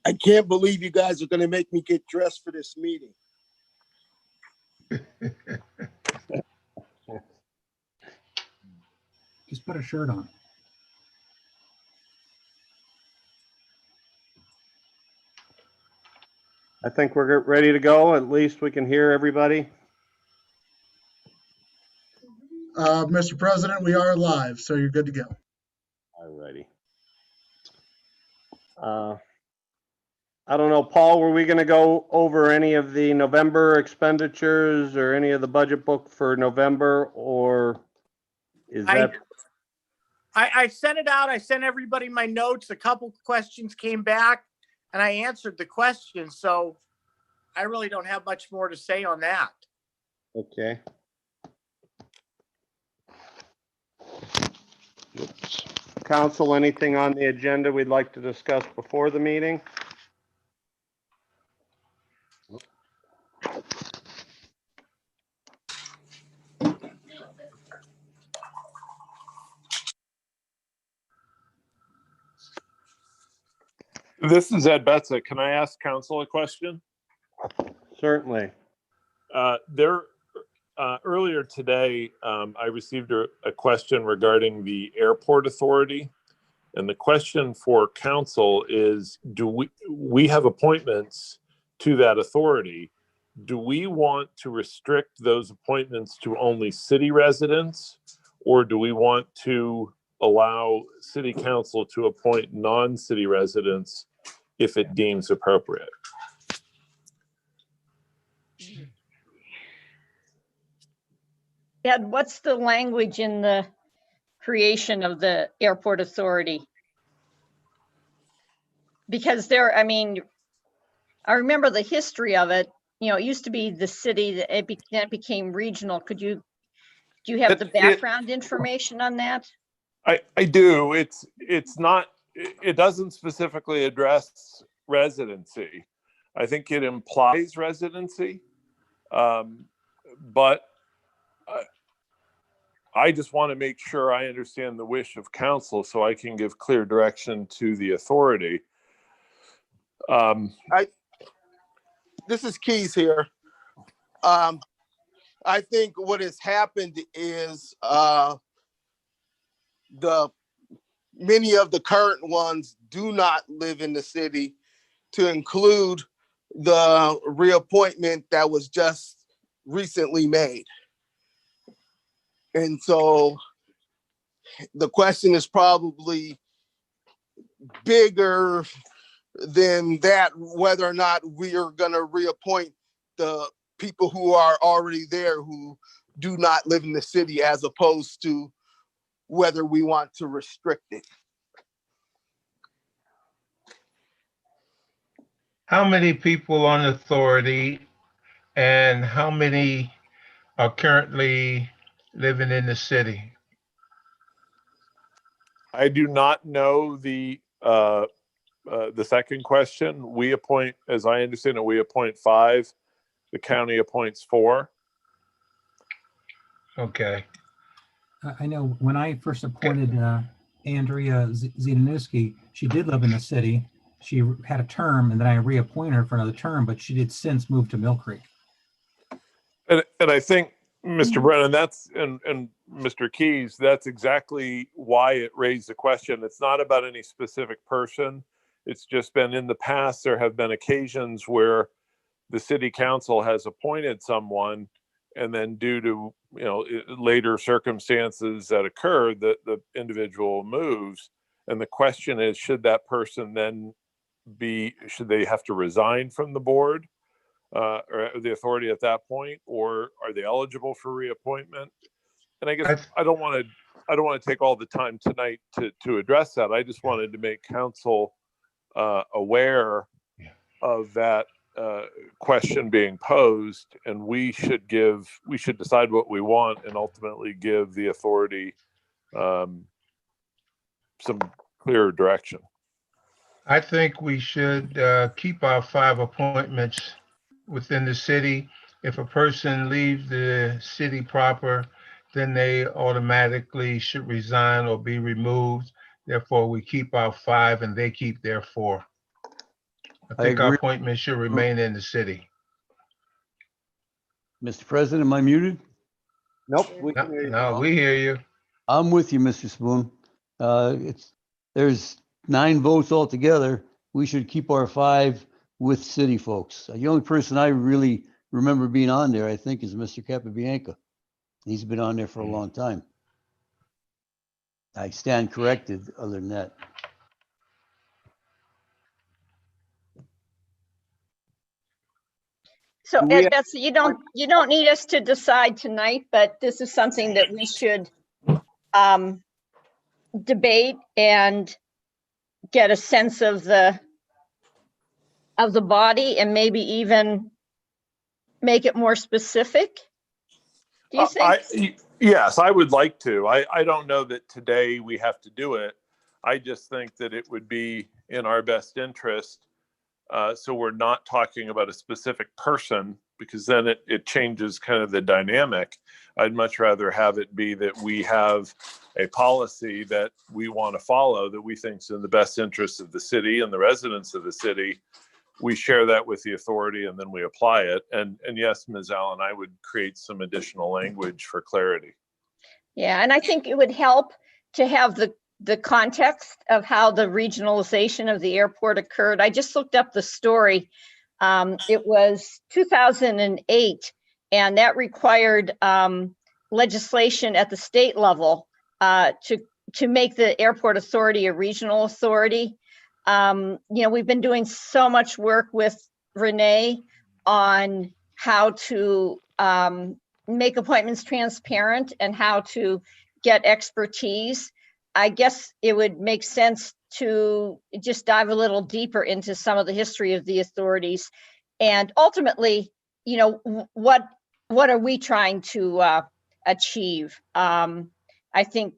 I can't believe you guys are going to make me get dressed for this meeting. Just put a shirt on. I think we're ready to go. At least we can hear everybody. Mr. President, we are live, so you're good to go. All righty. I don't know, Paul, were we going to go over any of the November expenditures or any of the budget book for November, or is that? I sent it out. I sent everybody my notes. A couple questions came back and I answered the questions. So I really don't have much more to say on that. Okay. Oops. Council, anything on the agenda we'd like to discuss before the meeting? This is Ed Betza. Can I ask council a question? Certainly. Earlier today, I received a question regarding the airport authority. And the question for council is, do we have appointments to that authority? Do we want to restrict those appointments to only city residents? Or do we want to allow city council to appoint non-city residents if it deems appropriate? Ed, what's the language in the creation of the airport authority? Because I remember the history of it. You know, it used to be the city, that it became regional. Do you have the background information on that? I do. It's not, it doesn't specifically address residency. I think it implies residency, but I just want to make sure I understand the wish of council so I can give clear direction to the authority. This is Keys here. I think what has happened is many of the current ones do not live in the city, to include the reappointment that was just recently made. And so the question is probably bigger than that, whether or not we are going to reappoint the people who are already there who do not live in the city, as opposed to whether we want to restrict it. How many people on authority and how many are currently living in the city? I do not know the second question. We appoint, as I understand it, we appoint 5. The county appoints 4. Okay. I know when I first appointed Andrea Ziedanowski, she did live in the city. She had a term, and then I reappointed her for another term, but she did since move to Mill Creek. And I think, Mr. Brennan, and Mr. Keys, that's exactly why it raised the question. It's not about any specific person. It's just been in the past, there have been occasions where the city council has appointed someone, and then due to later circumstances that occur, the individual moves. And the question is, should that person then should they have to resign from the board or the authority at that point, or are they eligible for reappointment? And I guess I don't want to take all the time tonight to address that. I just wanted to make council aware of that question being posed, and we should decide what we want and ultimately give the authority some clearer direction. I think we should keep our 5 appointments within the city. If a person leaves the city proper, then they automatically should resign or be removed. Therefore, we keep our 5 and they keep their 4. I think our agree. appointment should remain in the city. Mr. President, am I muted? Nope, we can No, hear you. no, we hear you. I'm with you, Mr. Spoon. There's 9 votes altogether. We should keep our 5 with city folks. The only person I really remember being on there, I think, is Mr. Capabianca. He's been on there for a long time. I stand corrected other than that. So Do we have- Betsy, you don't need us to decide tonight, but this is something that we should debate and get a sense of the body and maybe even make it more specific. Do you think? Yes, I would like to. I don't know that today we have to do it. I just think that it would be in our best interest. So we're not talking about a specific person, because then it changes kind of the dynamic. I'd much rather have it be that we have a policy that we want to follow, that we think is in the best interest of the city and the residents of the city. We share that with the authority and then we apply it. And yes, Ms. Allen, I would create some additional language for clarity. Yeah, and I think it would help to have the context of how the regionalization of the airport occurred. I just looked up the story. It was 2008, and that required legislation at the state level to make the airport authority a regional authority. We've been doing so much work with Renee on how to make appointments transparent and how to get expertise. I guess it would make sense to just dive a little deeper into some of the history of the authorities, and ultimately, what are we trying to achieve? I think,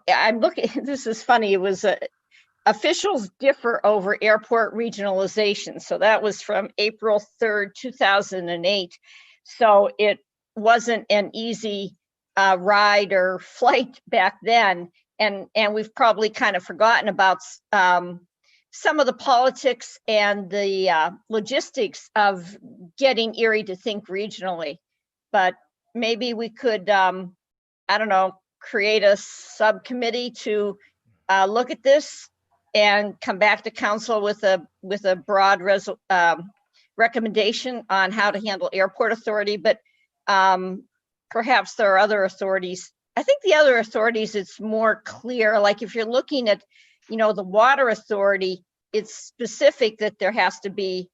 I'm looking. This is funny. It was officials differ over airport regionalization. So that was from April 3rd, 2008. So it wasn't an easy ride or flight back then. And we've probably kind of forgotten about some of the politics and the logistics of getting Erie to think regionally. But maybe we could, create a subcommittee to look at this and come back to council with a broad recommendation on how to handle airport authority. But perhaps there are other authorities. I think the other authorities, it's more clear. Like if you're looking at, the water authority, it's specific that there has to be,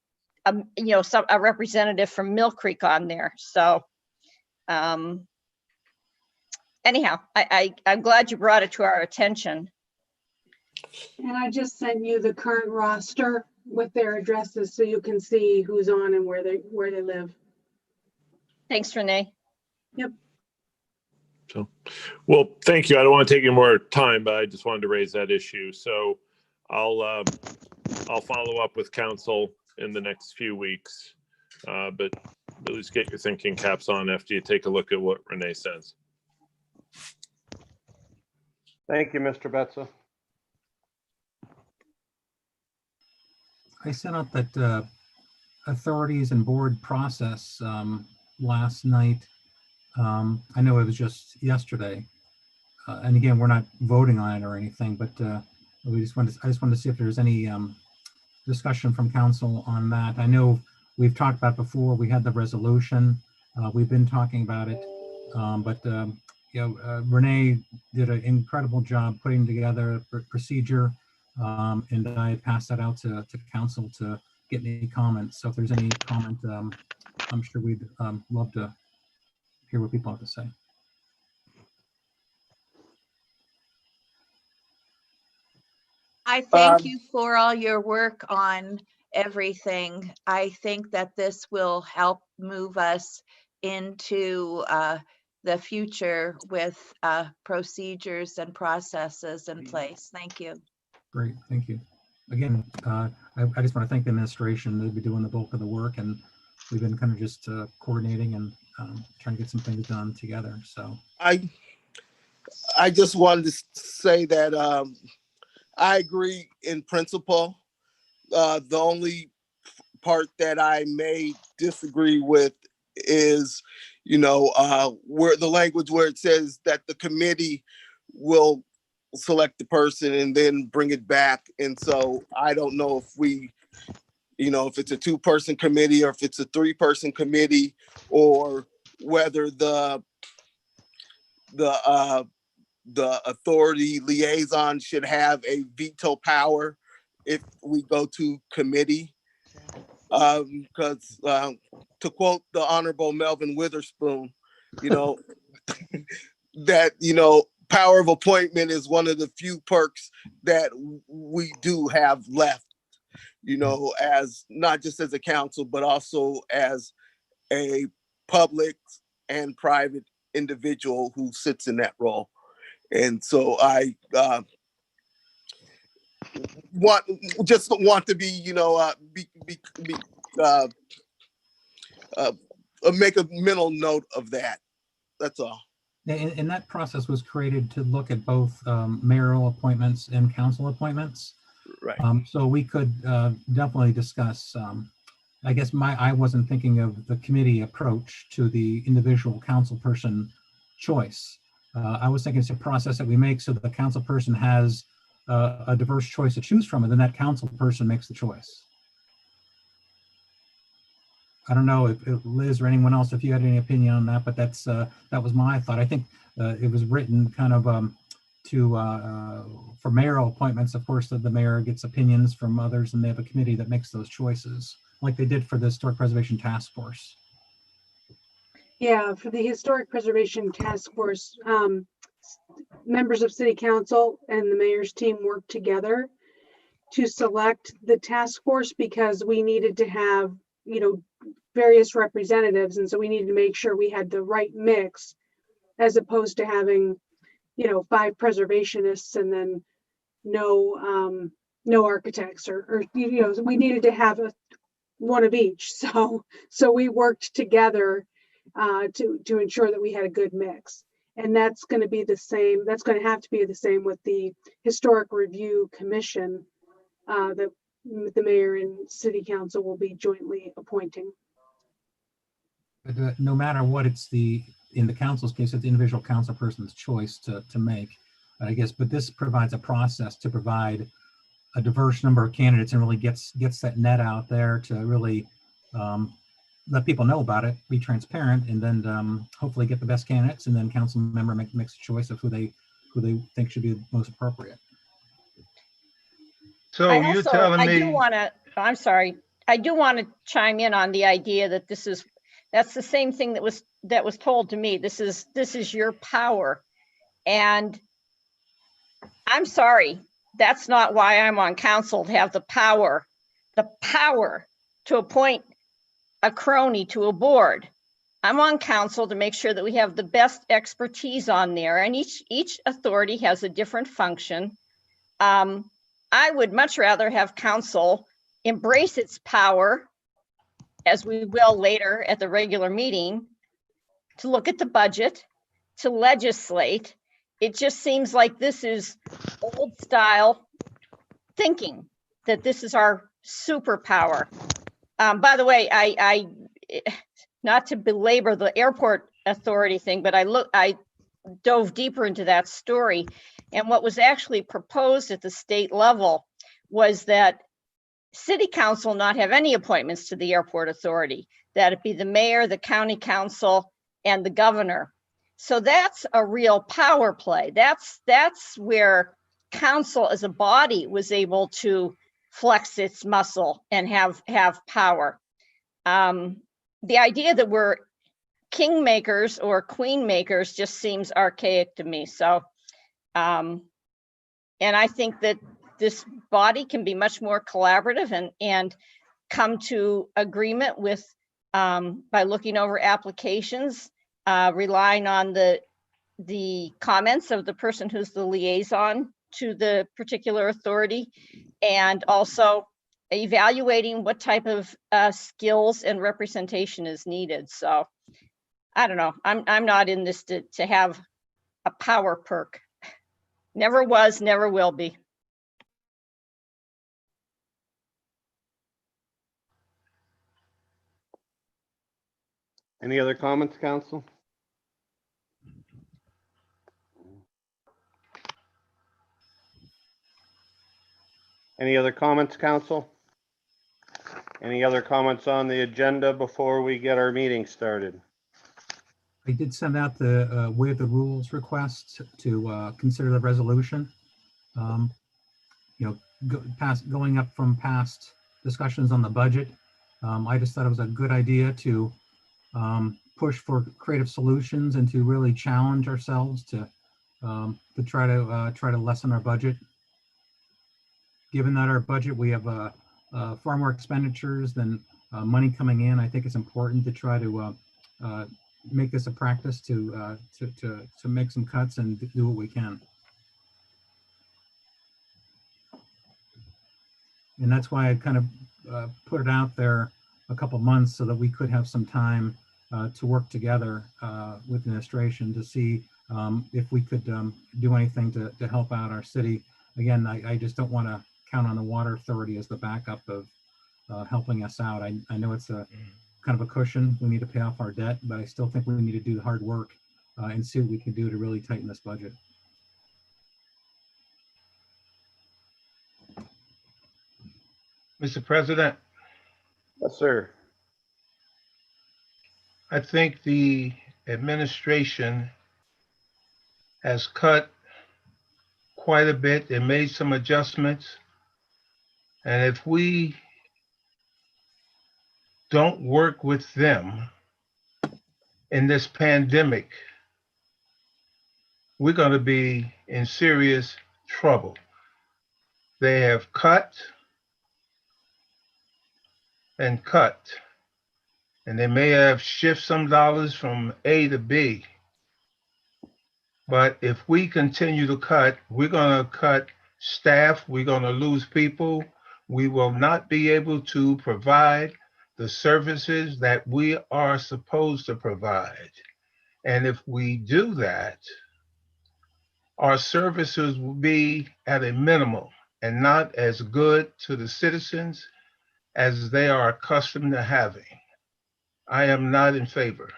a representative from Mill Creek on there. So anyhow, I'm glad you brought it to our attention. And I just sent you the current roster with their addresses so you can see who's on and where they live. Thanks, Renee. Yep. So, well, thank you. I don't want to take any more time, but I just wanted to raise that issue. So I'll follow up with council in the next few weeks, but at least get your thinking caps on after you take a look at what Renee says. Thank you, Mr. Betza. I sent out that authorities and board process last night. I know it was just yesterday, and again, we're not voting on it or anything, but I just wanted to see if there's any discussion from council on that. I know we've talked about before. We had the resolution. We've been talking about it, but Renee did an incredible job putting together a procedure, and I passed that out to council to get any comments. So if there's any comment, I'm sure we'd love to hear what people have to say. I thank you for all your work on everything. I think that this will help move us into the future with procedures and processes in place. Thank you. Great, thank you. Again, I just want to thank the administration. They'll be doing the bulk of the work, and we've been kind of just coordinating and trying to get some things done together. So I just wanted to say that I agree in principle. The only part that I may disagree with is, where the language where it says that the committee will select the person and then bring it back. And so I don't know if we, if it's a 2-person committee or if it's a 3-person committee, or whether the authority liaison should have a veto power if we go to committee. Because to quote the Honorable Melvin Witherspoon, that, power of appointment is one of the few perks that we do have left, as not just as a council, but also as a public and private individual who sits in that role. And so I want to be, make a mental note of that. That's all. And that process was created to look at both mayoral appointments and council appointments. Right. So we could definitely discuss, I guess I wasn't thinking of the committee approach to the individual council person choice. I was thinking it's a process that we make so that the council person has a diverse choice to choose from, and then that council person makes the choice. I don't know if Liz or anyone else, if you had any opinion on that, but that was my thought. I think it was written kind of for mayoral appointments. Of course, the mayor gets opinions from others, and they have a committee that makes those choices, like they did for the Historic Preservation Task Force. Yeah, for the Historic Preservation Task Force, members of City Council and the mayor's team worked together to select the task force because we needed to have, various representatives. And so we needed to make sure we had the right mix, as opposed to having, 5 preservationists and then no architects or we needed to have one of each. So we worked together to ensure that we had a good mix. And that's going to be the same. That's going to have to be the same with the Historic Review Commission that the mayor and city council will be jointly appointing. But no matter what, in the council's case, it's the individual council person's choice to make, I guess. But this provides a process to provide a diverse number of candidates and really gets that net out there to really let people know about it, be transparent, and then hopefully get the best candidates, and then council member makes a choice of who they think should be most appropriate. So you're telling me, I'm sorry, I do want to chime in on the idea that that's the same thing that was told to me. This is your power. And I'm sorry, that's not why I'm on council, to have the power to appoint a crony to a board. I'm on council to make sure that we have the best expertise on there, and each authority has a different function. I would much rather have council embrace its power, as we will later at the regular meeting, to look at the budget, to legislate. It just seems like this is old style thinking, that this is our superpower. By the way, I not to belabor the airport authority thing, but I dove deeper into that story. And what was actually proposed at the state level was that city council not have any appointments to the airport authority, that it be the mayor, the county council, and the governor. So that's a real power play. That's where council as a body was able to flex its muscle and have power. The idea that we're kingmakers or queen makers just seems archaic to me. So, and I think that this body can be much more collaborative and come to agreement with, by looking over applications, relying on the comments of the person who's the liaison to the particular authority, and also evaluating what type of skills and representation is needed. So I don't know, I'm not in this to have a power perk. Never was, never will be. Any other comments, council? Any other comments, council? Any other comments on the agenda before we get our meeting started? I did send out the waive the rules request to consider the resolution. Going up from past discussions on the budget. I just thought it was a good idea to push for creative solutions and to really challenge ourselves to try to lessen our budget. Given that our budget, we have far more expenditures than money coming in, I think it's important to try to make this a practice to make some cuts and do what we can. And that's why I kind of put it out there a couple months so that we could have some time to work together with administration to see if we could do anything to help out our city. Again, I just don't want to count on the water authority as the backup of helping us out. I know it's a kind of a cushion. We need to pay off our debt, but I still think we need to do the hard work and see what we can do to really tighten this budget. Mr. President, Yes, sir. I think the administration has cut quite a bit and made some adjustments. And if we don't work with them in this pandemic, we're going to be in serious trouble. They have cut and cut, and they may have shifted some dollars from A to B. But if we continue to cut, we're going to cut staff, we're going to lose people. We will not be able to provide the services that we are supposed to provide. And if we do that, our services will be at a minimum and not as good to the citizens as they are accustomed to having. I am not in favor.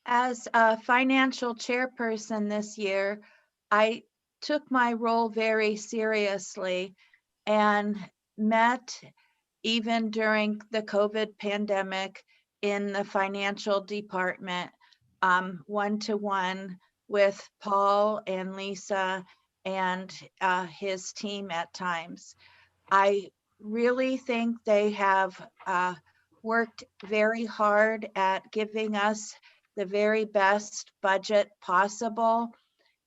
As a financial chairperson this year, I took my role very seriously and met even during the COVID pandemic in the financial department, one-to-one with Paul and Lisa and his team at times. I really think they have worked very hard at giving us the very best budget possible.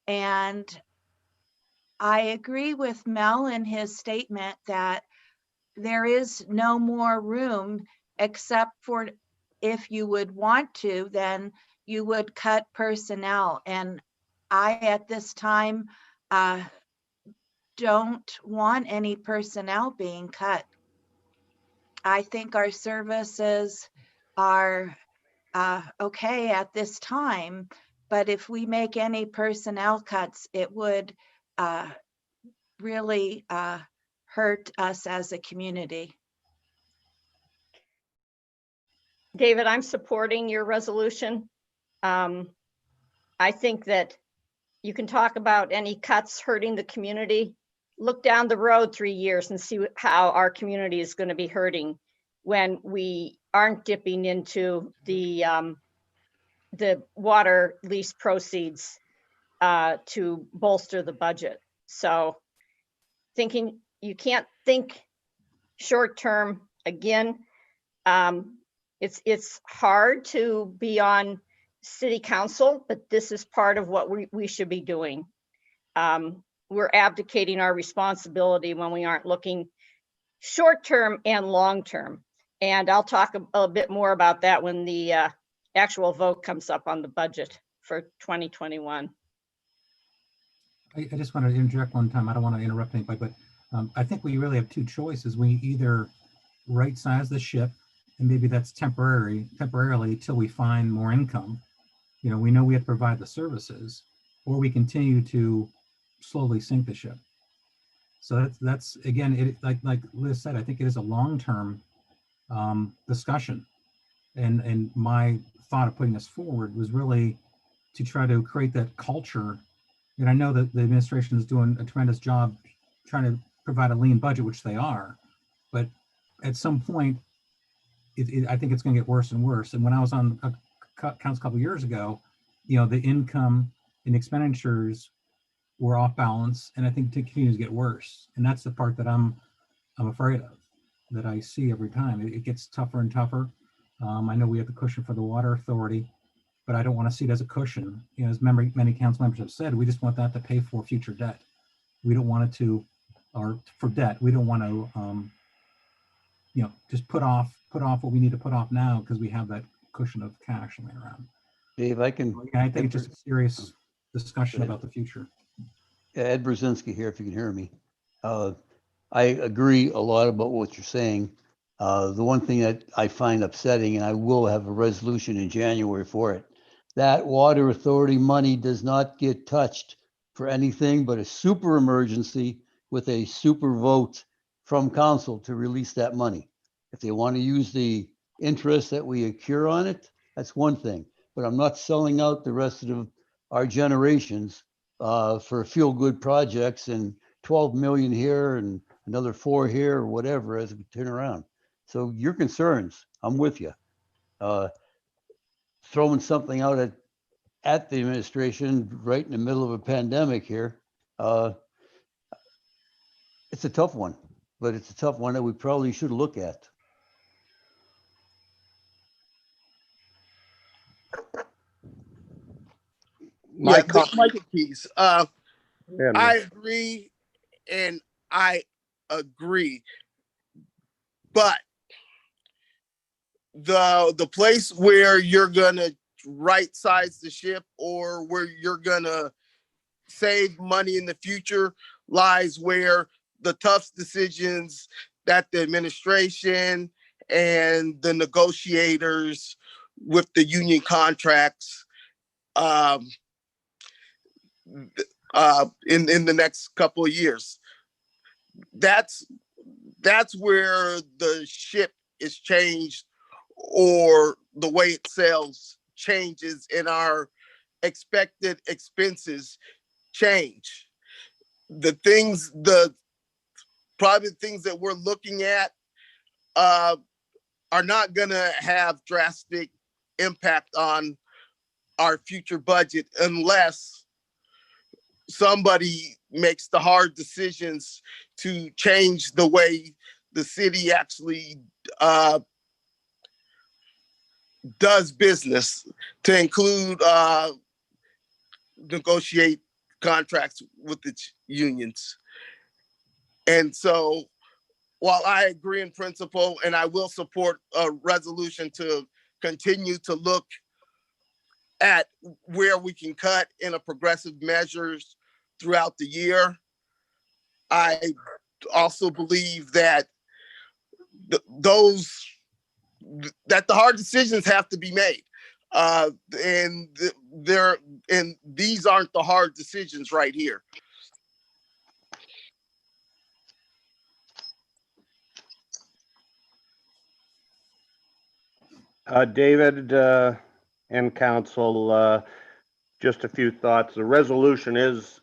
And I agree with Mel in his statement that there is no more room except for if you would want to, then you would cut personnel. And I, at this time, don't want any personnel being cut. I think our services are okay at this time, but if we make any personnel cuts, it would really hurt us as a community. David, I'm supporting your resolution. I think that you can talk about any cuts hurting the community. Look down the road 3 years and see how our community is going to be hurting when we aren't dipping into the water lease proceeds to bolster the budget. So thinking you can't think short term again. It's hard to be on city council, but this is part of what we should be doing. We're abdicating our responsibility when we aren't looking short term and long term. And I'll talk a bit more about that when the actual vote comes up on the budget for 2021. I just want to interject one time. I don't want to interrupt anybody, but I think we really have two choices. We either right size the ship, and maybe that's temporarily till we find more income. You know, we know we have to provide the services, or we continue to slowly sink the ship. So that's again, it like Liz said, I think it is a long-term discussion. And my thought of putting this forward was really to try to create that culture. And I know that the administration is doing a tremendous job trying to provide a lean budget, which they are. But at some point, I think it's going to get worse and worse. And when I was on council a couple of years ago, the income and expenditures were off balance, and I think it continues to get worse. And that's the part that I'm afraid of, that I see every time. It gets tougher and tougher. I know we have the cushion for the water authority, but I don't want to see it as a cushion. As many council members have said, we just want that to pay for future debt. We don't want it to, or for debt, we don't want to, just put off what we need to put off now because we have that cushion of cash laying around. Dave, I can. I think it's just a serious discussion about the future. Ed Brzezinski here, if you can hear me. I agree a lot about what you're saying. The one thing that I find upsetting, and I will have a resolution in January for it, that water authority money does not get touched for anything but a super emergency with a super vote from council to release that money. If they want to use the interest that we accrue on it, that's one thing. But I'm not selling out the rest of our generations for feel-good projects and 12 million here and another 4 here or whatever as we turn around. So your concerns, I'm with you. Throwing something out at the administration right in the middle of a pandemic here, it's a tough one, but it's a tough one that we probably should look at. Michael Keys. Yeah, I agree, and I agree, but the place where you're gonna right size the ship or where you're gonna save money in the future lies where the tough decisions that the administration and the negotiators with the union contracts in the next couple of years. That's where the ship is changed, or the way it sells changes, and our expected expenses change. Probably the things that we're looking at are not gonna have drastic impact on our future budget unless somebody makes the hard decisions to change the way the city actually does business, to include negotiate contracts with the unions. And so while I agree in principle, and I will support a resolution to continue to look at where we can cut in a progressive measures throughout the year, I also believe that the hard decisions have to be made. And these aren't the hard decisions right here. David and council, just a few thoughts. The resolution is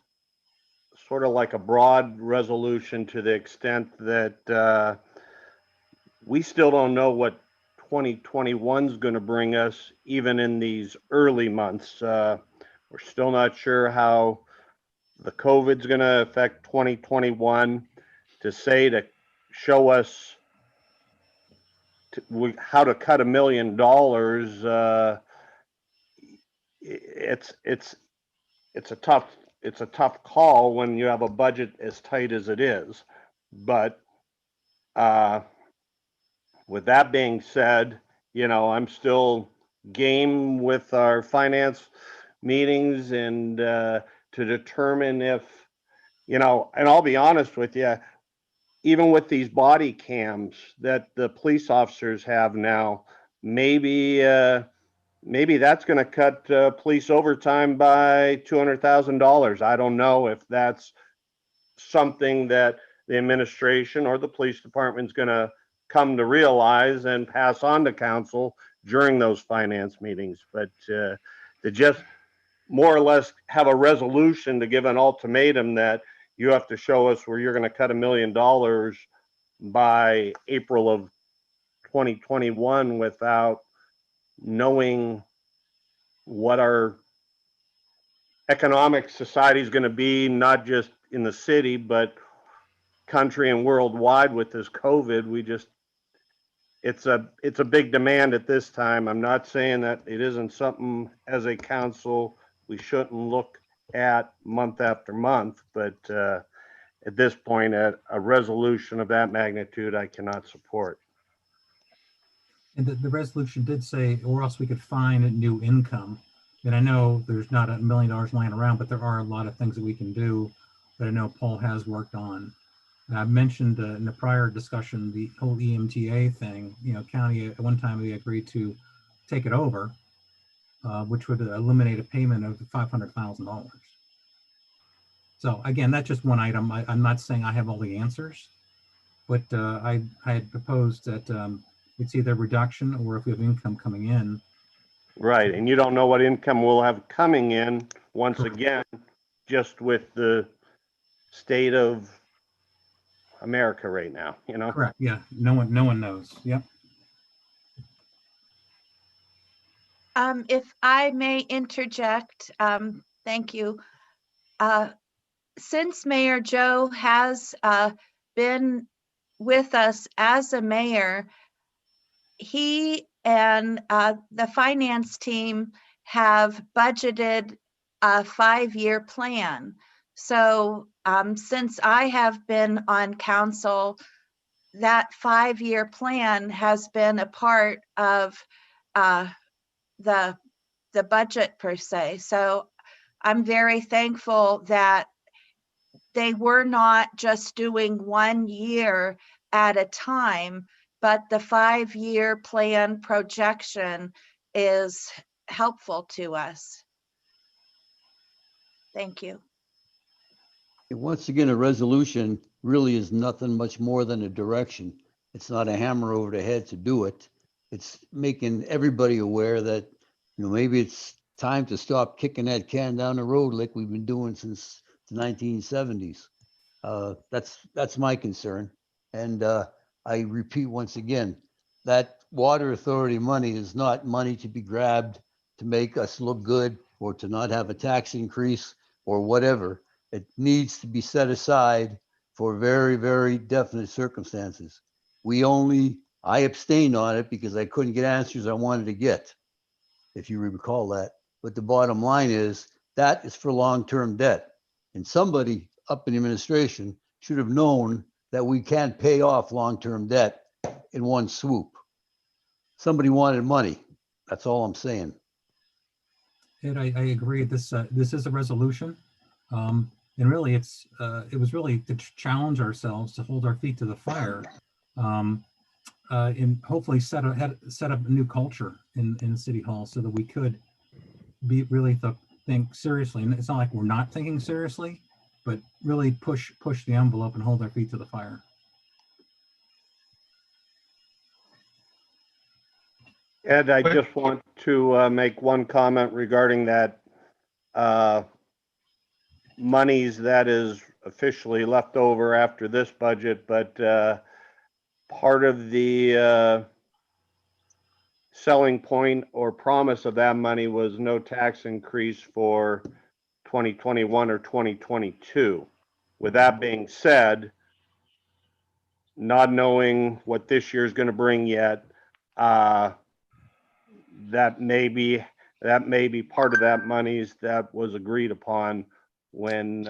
sort of like a broad resolution to the extent that we still don't know what 2021 is going to bring us, even in these early months. We're still not sure how the COVID's going to affect 2021. To show us how to cut $1 million, it's a tough call when you have a budget as tight as it is. But with that being said, I'm still game with our finance meetings and to determine if, and I'll be honest with you, even with these body cams that the police officers have now, maybe maybe that's going to cut police overtime by $200,000. I don't know if that's something that the administration or the police department is going to come to realize and pass on to council during those finance meetings. But to just more or less have a resolution to give an ultimatum that you have to show us where you're going to cut $1 million by April of 2021 without knowing what our economic society is going to be, not just in the city, but country and worldwide with this COVID. It's a big demand at this time. I'm not saying that it isn't something as a council we shouldn't look at month after month, but at this point, a resolution of that magnitude, I cannot support. And the resolution did say, or else we could find a new income. And I know there's not $1 million lying around, but there are a lot of things that we can do that I know Paul has worked on. And I mentioned in the prior discussion, the whole EMTA thing, county at one time we agreed to take it over, which would eliminate a payment of $500,000. So again, that's just one item. I'm not saying I have all the answers, but I had proposed that it's either reduction or if we have income coming in. Right, and you don't know what income we'll have coming in once again, just with the state of America right now, Correct. Yeah. No one knows. Yep. If I may interject, thank you. Since Mayor Joe has been with us as a mayor, he and the finance team have budgeted a 5-year plan. So since I have been on council, that 5-year plan has been a part of the budget per se. So I'm very thankful that they were not just doing 1 year at a time, but the 5-year plan projection is helpful to us. Thank you. Once again, a resolution really is nothing much more than a direction. It's not a hammer over the head to do it. It's making everybody aware that, maybe it's time to stop kicking that can down the road like we've been doing since the 1970s. That's my concern. And I repeat once again, that water authority money is not money to be grabbed to make us look good or to not have a tax increase or whatever. It needs to be set aside for very, very definite circumstances. I abstained on it because I couldn't get answers I wanted to get, if you recall that. But the bottom line is that is for long-term debt. And somebody up in the administration should have known that we can't pay off long-term debt in one swoop. Somebody wanted money. That's all I'm saying. Ed, I agree. This is a resolution. And really it was really to challenge ourselves to hold our feet to the fire, and hopefully set up a new culture in City Hall so that we could be really think seriously. And it's not like we're not thinking seriously, but really push the envelope and hold our feet to the fire. Ed, I just want to make one comment regarding that monies that is officially left over after this budget, but part of the selling point or promise of that money was no tax increase for 2021 or 2022. With that being said, not knowing what this year is going to bring yet, that may be part of that monies that was agreed upon when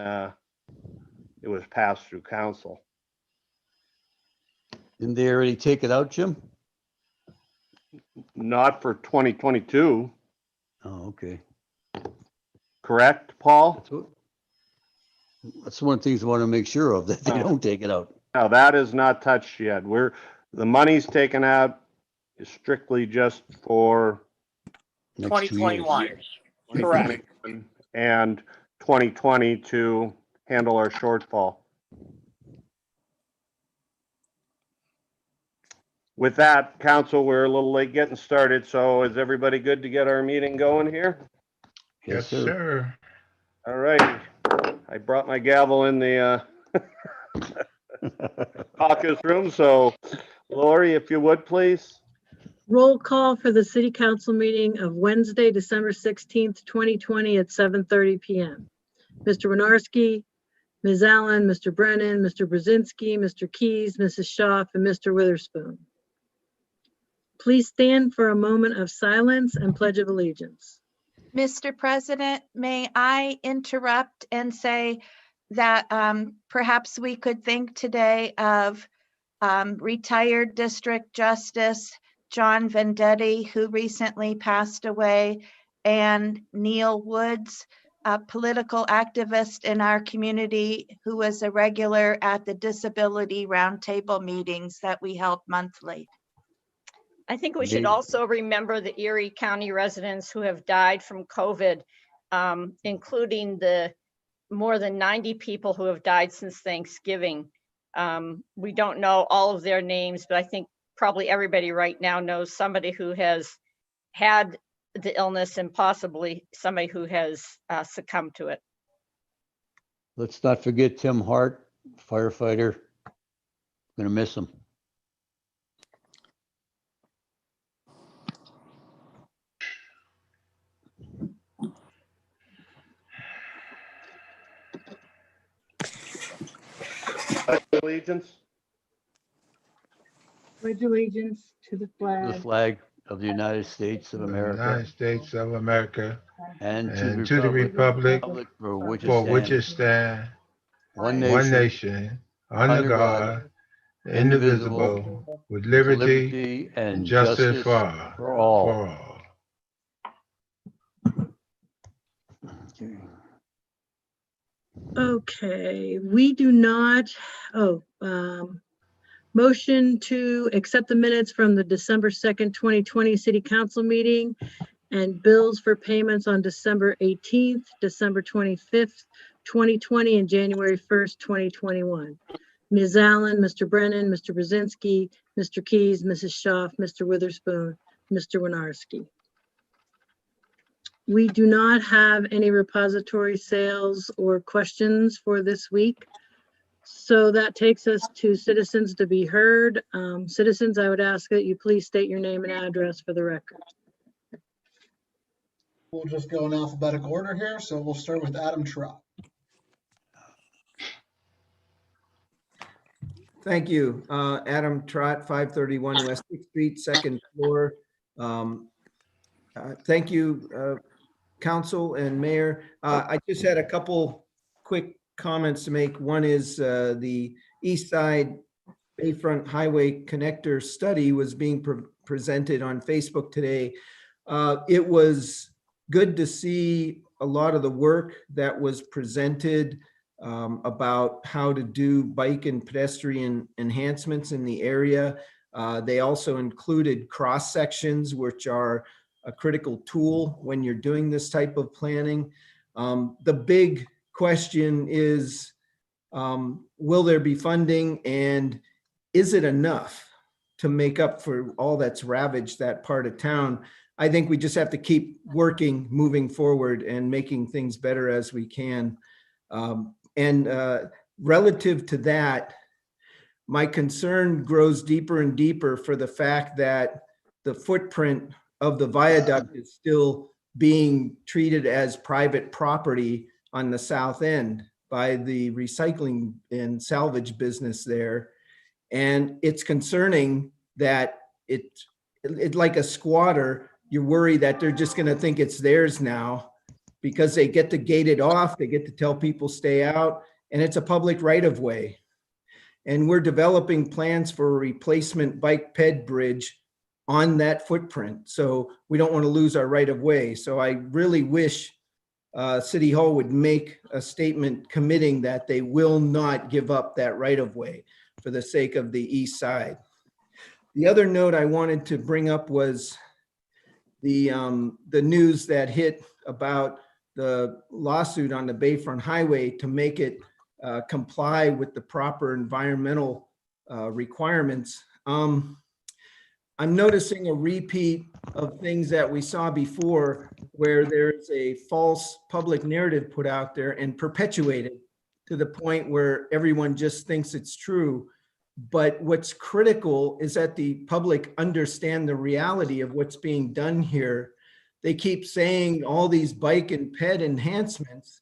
it was passed through council. Didn't they already take it out, Jim? Not for 2022, Oh, okay. correct, Paul? That's one of the things I want to make sure of, that they Oh. don't take it out. No, that is not touched yet. The money's taken out is strictly just for Next 2 years. 2021. Correct. 2021 and 2020 to handle our shortfall. With that, council, we're a little late getting started, so is everybody good to get our meeting going here? Yes, sir. All right. I brought my gavel in the caucus room, so Lori, if you would, please. Roll call for the city council meeting of Wednesday, December 16th, 2020 at 7:30 PM. Mr. Winarski, Ms. Allen, Mr. Brennan, Mr. Brzezinski, Mr. Keys, Mrs. Schaaf, and Mr. Witherspoon. Please stand for a moment of silence and pledge of allegiance. Mr. President, may I interrupt and say that perhaps we could think today of retired District Justice John Vendetti, who recently passed away, and Neil Woods, a political activist in our community who was a regular at the Disability Roundtable meetings that we held monthly. I think we should Indeed. also remember the Erie County residents who have died from COVID, including the more than 90 people who have died since Thanksgiving. We don't know all of their names, but I think probably everybody right now knows somebody who has had the illness and possibly somebody who has succumbed to it. Let's not forget Tim Hart, firefighter. Gonna miss him. Allegiance. Pledge allegiance to the The flag flag of the United States of The America United States of America and and to the republic republic for which for which it it stands, one one nation, nation, under God, indivisible, indivisible, with with liberty and justice for all. for all. Okay. Okay, we do not, motion to accept the minutes from the December 2nd, 2020 city council meeting and bills for payments on December 18th, December 25th, 2020 and January 1st, 2021. Ms. Allen, Mr. Brennan, Mr. Brzezinski, Mr. Keys, Mrs. Schaaf, Mr. Witherspoon, Mr. Winarski. We do not have any repository sales or questions for this week. So that takes us to citizens to be heard. Citizens, I would ask that you please state your name and address for the record. We'll just go in alphabetical order here. So we'll start with Adam Trott. Thank you. Adam Trott, 531 West 6th Street, second floor. Thank you, council and mayor. I just had a couple quick comments to make. One is the East Side Bayfront Highway Connector study was being presented on Facebook today. It was good to see a lot of the work that was presented about how to do bike and pedestrian enhancements in the area. They also included cross sections, which are a critical tool when you're doing this type of planning. The big question is, will there be funding, and is it enough to make up for all that's ravaged that part of town? I think we just have to keep working, moving forward and making things better as we can. Relative to that, my concern grows deeper and deeper for the fact that the footprint of the viaduct is still being treated as private property on the south end by the recycling and salvage business there. And it's concerning that it's like a squatter. You worry that they're just going to think it's theirs now because they get to gate it off. They get to tell people stay out, and it's a public right of way. And we're developing plans for a replacement bike ped bridge on that footprint. So we don't want to lose our right of way. So I really wish City Hall would make a statement committing that they will not give up that right of way for the sake of the east side. The other note I wanted to bring up was the news that hit about the lawsuit on the Bayfront Highway to make it comply with the proper environmental requirements. I'm noticing a repeat of things that we saw before, where there's a false public narrative put out there and perpetuated to the point where everyone just thinks it's true. But what's critical is that the public understand the reality of what's being done here. They keep saying all these bike and ped enhancements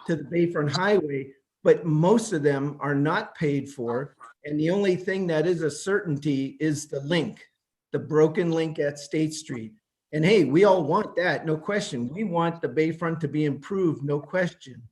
to the Bayfront Highway, but most of them are not paid for. And the only thing that is a certainty is the link, the broken link at State Street. And hey, we all want that, no question. We want the Bayfront to be improved, no question.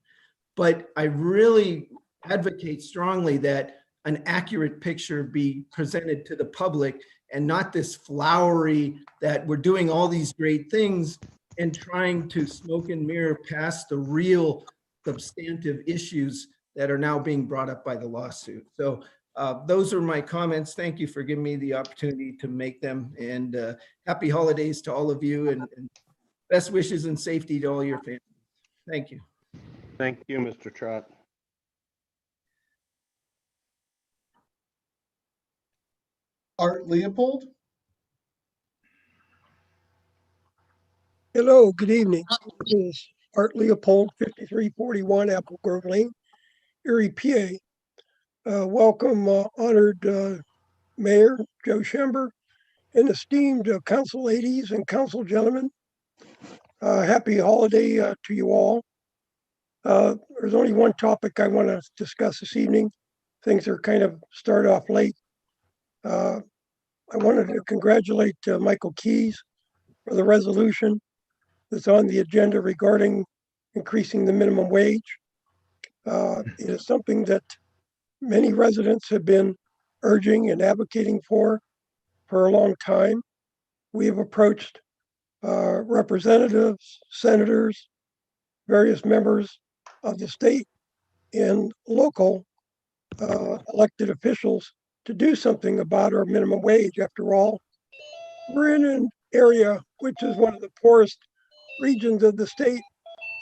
But I really advocate strongly that an accurate picture be presented to the public, and not this flowery that we're doing all these great things and trying to smoke and mirror past the real substantive issues that are now being brought up by the lawsuit. So those are my comments. Thank you for giving me the opportunity to make them, and happy holidays to all of you, and best wishes and safety to all your families. Thank you. Thank you, Mr. Trott. Art Leopold? Hello, good evening. This is Art Leopold, 5341 Apple Grove Lane, Erie, PA. Welcome, honored Mayor Joe Schember and esteemed council ladies and council gentlemen. Happy holiday to you all. There's only one topic I want to discuss this evening. Things are kind of start off late. I wanted to congratulate Michael Keys for the resolution that's on the agenda regarding increasing the minimum wage. It is something that many residents have been urging and advocating for a long time. We have approached representatives, senators, various members of the state and local elected officials to do something about our minimum wage. After all, we're in an area which is one of the poorest regions of the state.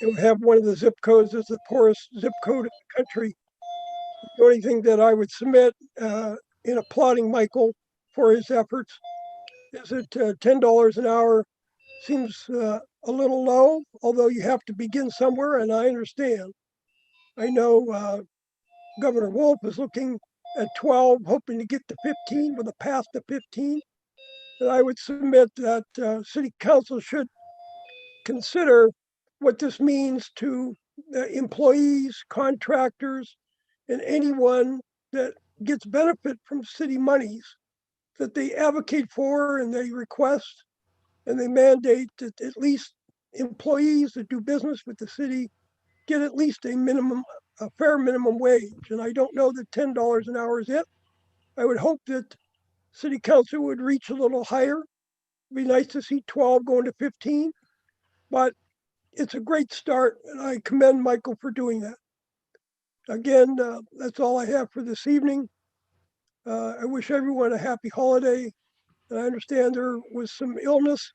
It would have one of the zip codes as the poorest zip code in the country. The only thing that I would submit in applauding Michael for his efforts is that $10 an hour seems a little low, although you have to begin somewhere, and I understand. I know Governor Wolf is looking at 12, hoping to get to 15 with a path to 15. And I would submit that City Council should consider what this means to employees, contractors, and anyone that gets benefit from city monies, that they advocate for and they request and they mandate that at least employees that do business with the city get at least a fair minimum wage. And I don't know that $10 an hour is it. I would hope that City Council would reach a little higher. It'd be nice to see 12 going to 15, but it's a great start, and I commend Michael for doing that. Again, that's all I have for this evening. I wish everyone a happy holiday. And I understand there was some illness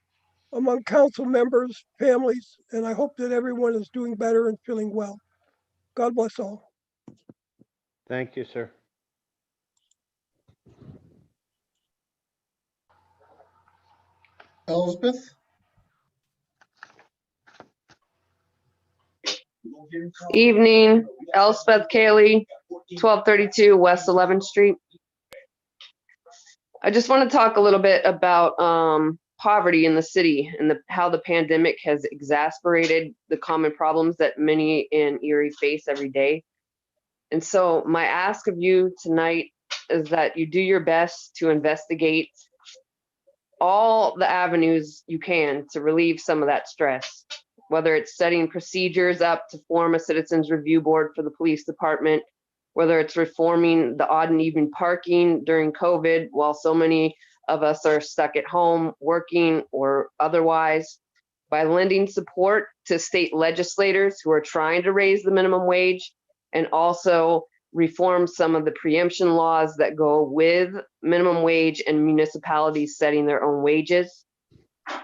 among council members, families, and I hope that everyone is doing better and feeling well. God bless all. Thank you, sir. Elspeth? Evening, Elspeth Cayley, 1232 West 11th Street. I just want to talk a little bit about poverty in the city and how the pandemic has exacerbated the common problems that many in Erie face every day. And so my ask of you tonight is that you do your best to investigate all the avenues you can to relieve some of that stress, whether it's setting procedures up to form a citizens review board for the police department, whether it's reforming the odd and even parking during COVID while so many of us are stuck at home working or otherwise, by lending support to state legislators who are trying to raise the minimum wage, and also reform some of the preemption laws that go with minimum wage and municipalities setting their own wages.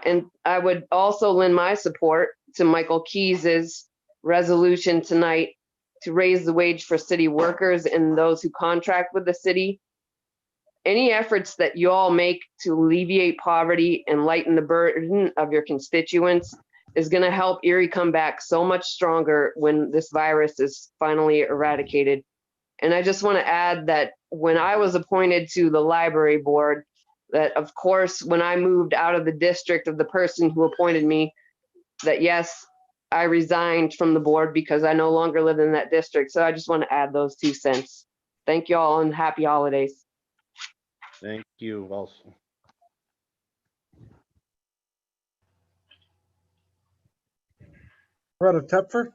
And I would also lend my support to Michael Keys's resolution tonight to raise the wage for city workers and those who contract with the city. Any efforts that you all make to alleviate poverty and lighten the burden of your constituents is going to help Erie come back so much stronger when this virus is finally eradicated. And I just want to add that when I was appointed to the library board, that of course, when I moved out of the district of the person who appointed me, that yes, I resigned from the board because I no longer live in that district. So I just want to add those 2 cents. Thank you all and happy holidays. Thank you also. Greta Tepfer.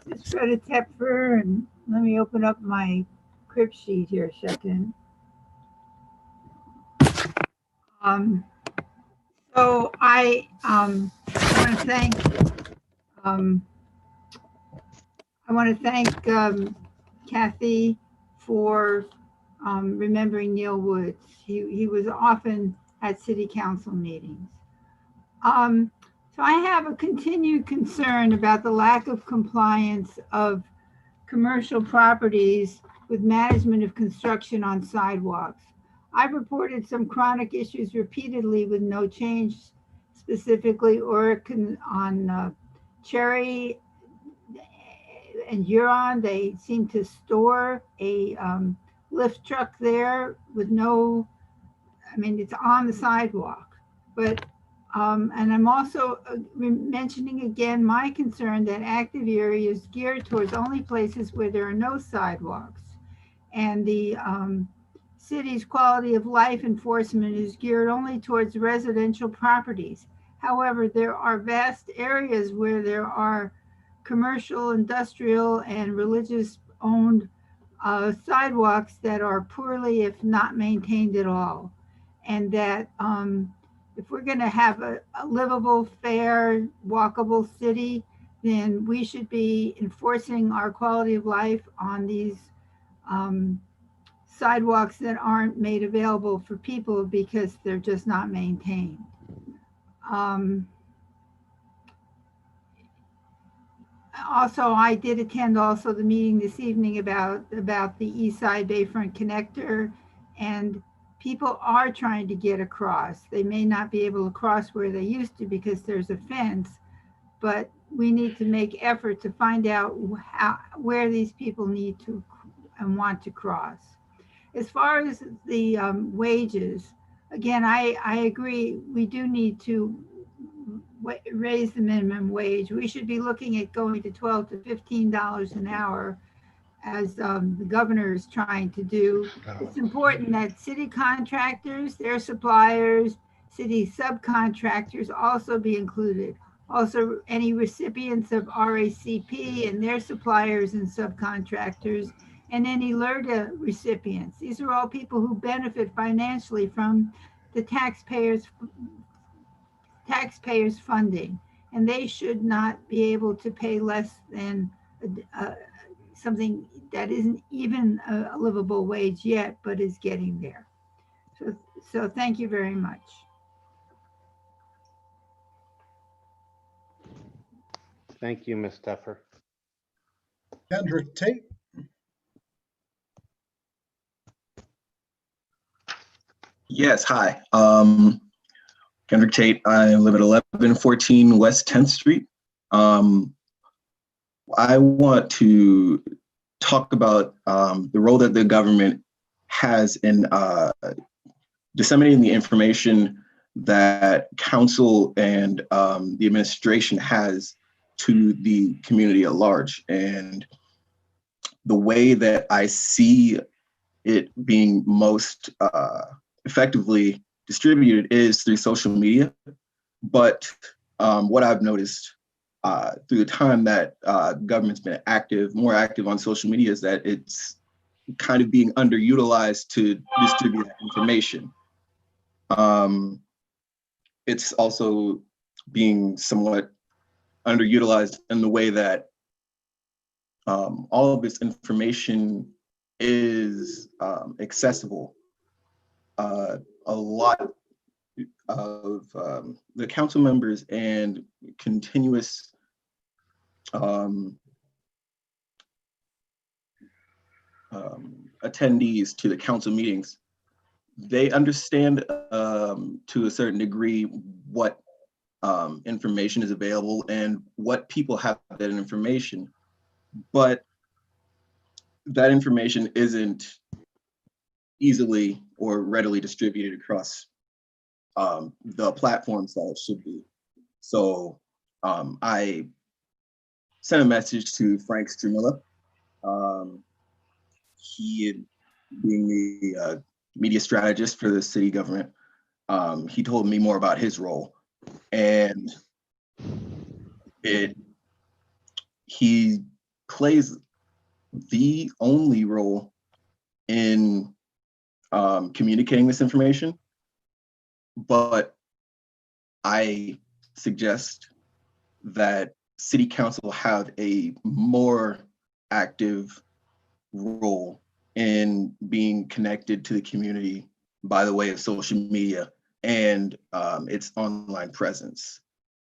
It's Greta Tepfer, and let me open up my crib sheet here a second. So I want to thank Kathy for remembering Neil Woods. He was often at city council meetings. So I have a continued concern about the lack of compliance of commercial properties with management of construction on sidewalks. I've reported some chronic issues repeatedly with no change, specifically Oregon on Cherry and Huron. They seem to store a lift truck there with no, I mean, it's on the sidewalk. But, and I'm also mentioning again my concern that Active Erie is geared towards only places where there are no sidewalks. And the city's quality of life enforcement is geared only towards residential properties. However, there are vast areas where there are commercial, industrial, and religious owned sidewalks that are poorly, if not maintained at all. And that if we're going to have a livable, fair, walkable city, then we should be enforcing our quality of life on these sidewalks that aren't made available for people because they're just not maintained. Also, I did attend also the meeting this evening about the East Side Bayfront Connector, and people are trying to get across. They may not be able to cross where they used to because there's a fence, but we need to make effort to find out where these people need to and want to cross. As far as the wages, again, I agree, we do need to raise the minimum wage. We should be looking at going to $12 to $15 an hour, as the governor is trying to do. It's important that city contractors, their suppliers, city subcontractors also be included. Also, any recipients of RACP and their suppliers and subcontractors, and any LERTA recipients. These are all people who benefit financially from the taxpayers' funding, and they should not be able to pay less than something that isn't even a livable wage yet, but is getting there. So thank you very much. Thank you, Ms. Teffer. Kendrick Tate. Yes, hi. Kendrick Tate. I live at 1114 West 10th Street. I want to talk about the role that the government has in disseminating the information that council and the administration has to the community at large. And the way that I see it being most effectively distributed is through social media. But what I've noticed through the time that government's been more active on social media is that it's kind of being underutilized to distribute that information. It's also being somewhat underutilized in the way that all of this information is accessible. A lot of the council members and continuous attendees to the council meetings, they understand to a certain degree what information is available and what people have that information, but that information isn't easily or readily distributed across the platforms that it should be. So I sent a message to Frank Stramilla. He, being the media strategist for the city government, he told me more about his role, and he plays the only role in communicating this information. But I suggest that city council have a more active role in being connected to the community by the way of social media and its online presence.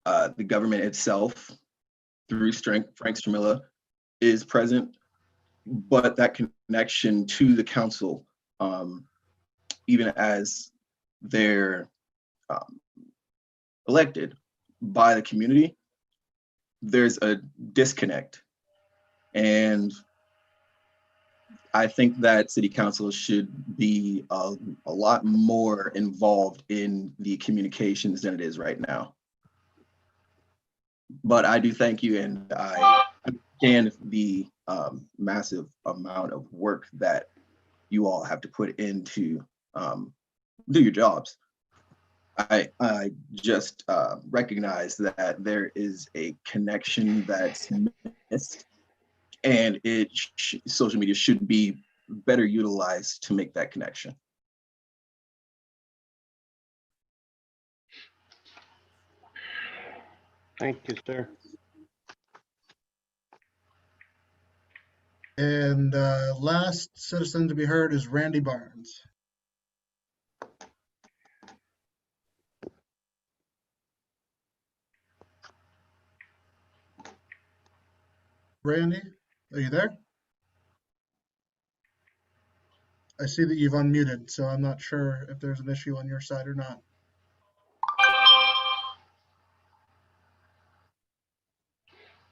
The government itself, through Frank Stramilla, is present, but that connection to the council, even as they're elected by the community, there's a disconnect. And I think that city council should be a lot more involved in the communications than it is right now. But I do thank you, and I understand the massive amount of work that you all have to put into do your jobs. I just recognize that there is a connection that's missed, and social media should be better utilized to make that connection. Thank you, sir. And last citizen to be heard is Randy Barnes. Randy, are you there? I see that you've unmuted, so I'm not sure if there's an issue on your side or not.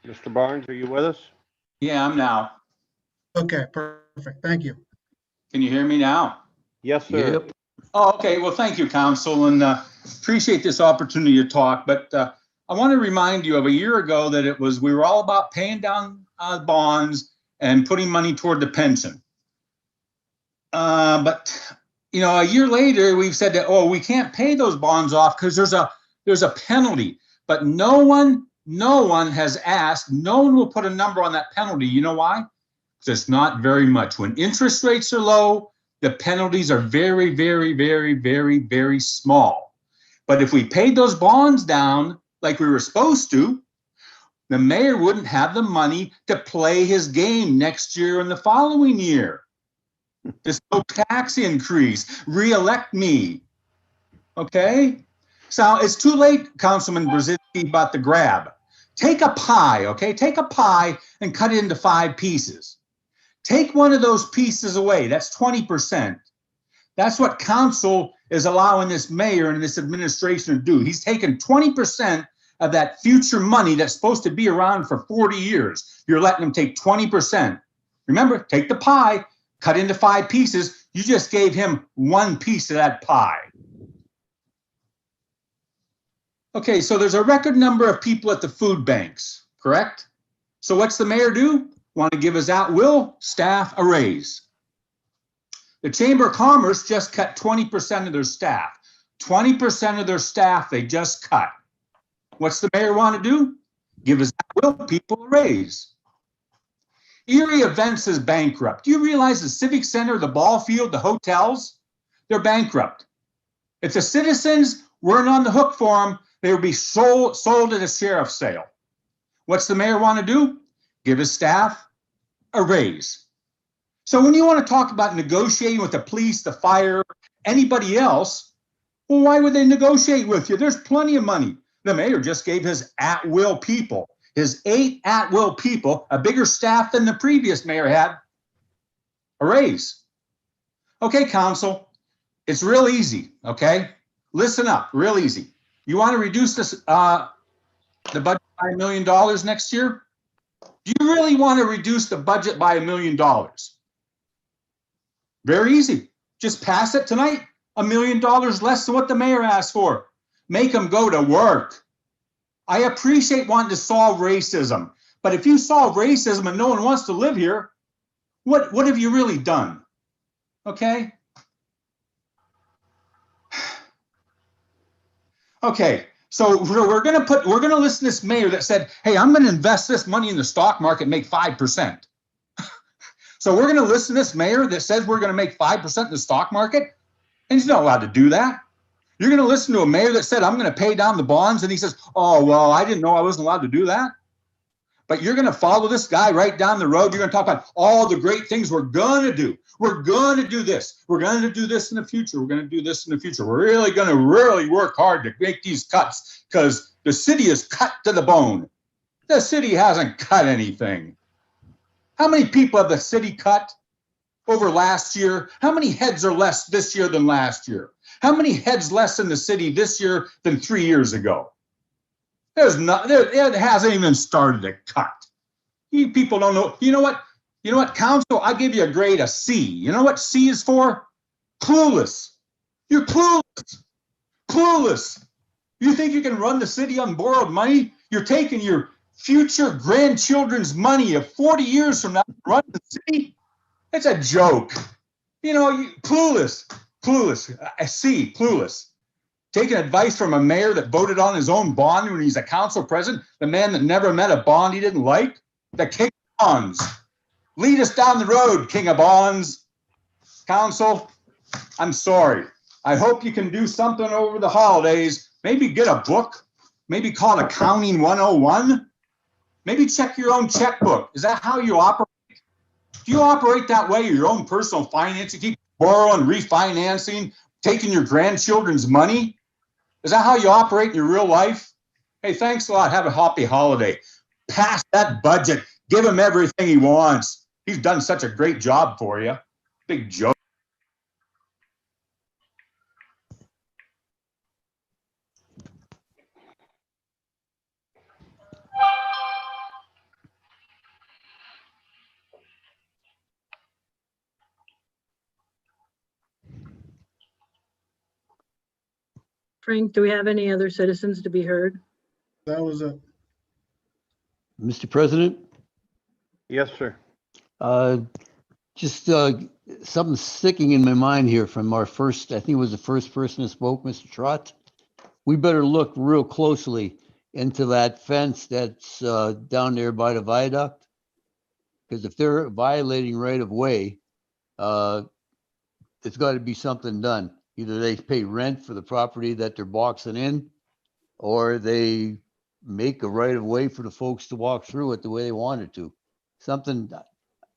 Mr. Barnes, are you with us? Yeah, I'm now. Okay, perfect. Thank you. Can you hear me now? Yes, sir. Yep. Oh, okay. Well, thank you, Council, and appreciate this opportunity to talk. But I want to remind you of a year ago that we were all about paying down bonds and putting money toward the pension. But you know, a year later, we've said that we can't pay those bonds off because there's a penalty. But no one has asked. No one will put a number on that penalty. You know why? Because it's not very much. When interest rates are low, the penalties are very, very, very, very, very small. But if we paid those bonds down like we were supposed to, the mayor wouldn't have the money to play his game next year and the following year. There's no tax increase. Re-elect me. Okay? So it's too late, Councilman Brzezinski, about the grab. Take a pie, okay? Take a pie and cut it into 5 pieces. Take one of those pieces away. That's 20%. That's what council is allowing this mayor and this administration to do. He's taken 20% of that future money that's supposed to be around for 40 years. You're letting him take 20%. Remember, take the pie, cut into 5 pieces. You just gave him 1 piece of that pie. Okay, so there's a record number of people at the food banks, correct? So what's the mayor do? Want to give his at-will staff a raise. The Chamber of Commerce just cut 20% of their staff. 20% of their staff they just cut. What's the mayor want to do? Give his at-will people a raise. Erie Events is bankrupt. Do you realize the Civic Center, the ball field, the hotels? They're bankrupt. If the citizens weren't on the hook for them, they would be sold at a sheriff's sale. What's the mayor want to do? Give his staff a raise. So when you want to talk about negotiating with the police, the fire, anybody else, well, why would they negotiate with you? There's plenty of money. The mayor just gave his at-will people, his 8 at-will people, a bigger staff than the previous mayor had, a raise. Okay, council, it's real easy, okay? Listen up, real easy. You want to reduce this, the budget by $1 million next year? Do you really want to reduce the budget by $1 million? Very easy. Just pass it tonight. $1 million less than what the mayor asked for. Make them go to work. I appreciate wanting to solve racism, but if you solve racism and no one wants to live here, what have you really done? Okay? Okay, so we're gonna listen to this mayor that said, hey, I'm gonna invest this money in the stock market and make 5%. So we're gonna listen to this mayor that says we're gonna make 5% in the stock market, and he's not allowed to do that. You're gonna listen to a mayor that said, I'm gonna pay down the bonds, and he says, oh, well, I didn't know I wasn't allowed to do that. But you're gonna follow this guy right down the road. You're gonna talk about all the great things we're gonna do. We're gonna do this. We're gonna do this in the future. We're gonna do this in the future. We're really gonna work hard to make these cuts because the city is cut to the bone. The city hasn't cut anything. How many people have the city cut over last year? How many heads are less this year than last year? How many heads less in the city this year than 3 years ago? It hasn't even started to cut. You people don't know. You know what? You know what, council? I give you a grade, a C. You know what C is for? Clueless. You're clueless. Clueless. You think you can run the city on borrowed money? You're taking your future grandchildren's money of 40 years from now to run the city? It's a joke. You know, clueless. Clueless. I see, clueless. Taking advice from a mayor that voted on his own bond when he's a council president, the man that never met a bond he didn't like, the king of bonds. Lead us down the road, king of bonds. Council, I'm sorry. I hope you can do something over the holidays. Maybe get a book. Maybe call it Accounting 101. Maybe check your own checkbook. Is that how you operate? Do you operate that way, your own personal finance? You keep borrowing, refinancing, taking your grandchildren's money? Is that how you operate in your real life? Hey, thanks a lot. Have a happy holiday. Pass that budget. Give him everything he wants. He's done such a great job for you. Big joke. Frank, do we have any other citizens to be heard? That was it. Mr. President, Yes, sir. just something sticking in my mind here from our first, I think it was the first person that spoke, Mr. Trott. We better look real closely into that fence that's down there by the viaduct. Because if they're violating right of way, it's got to be something done. Either they pay rent for the property that they're boxing in, or they make a right of way for the folks to walk through it the way they wanted to. Something,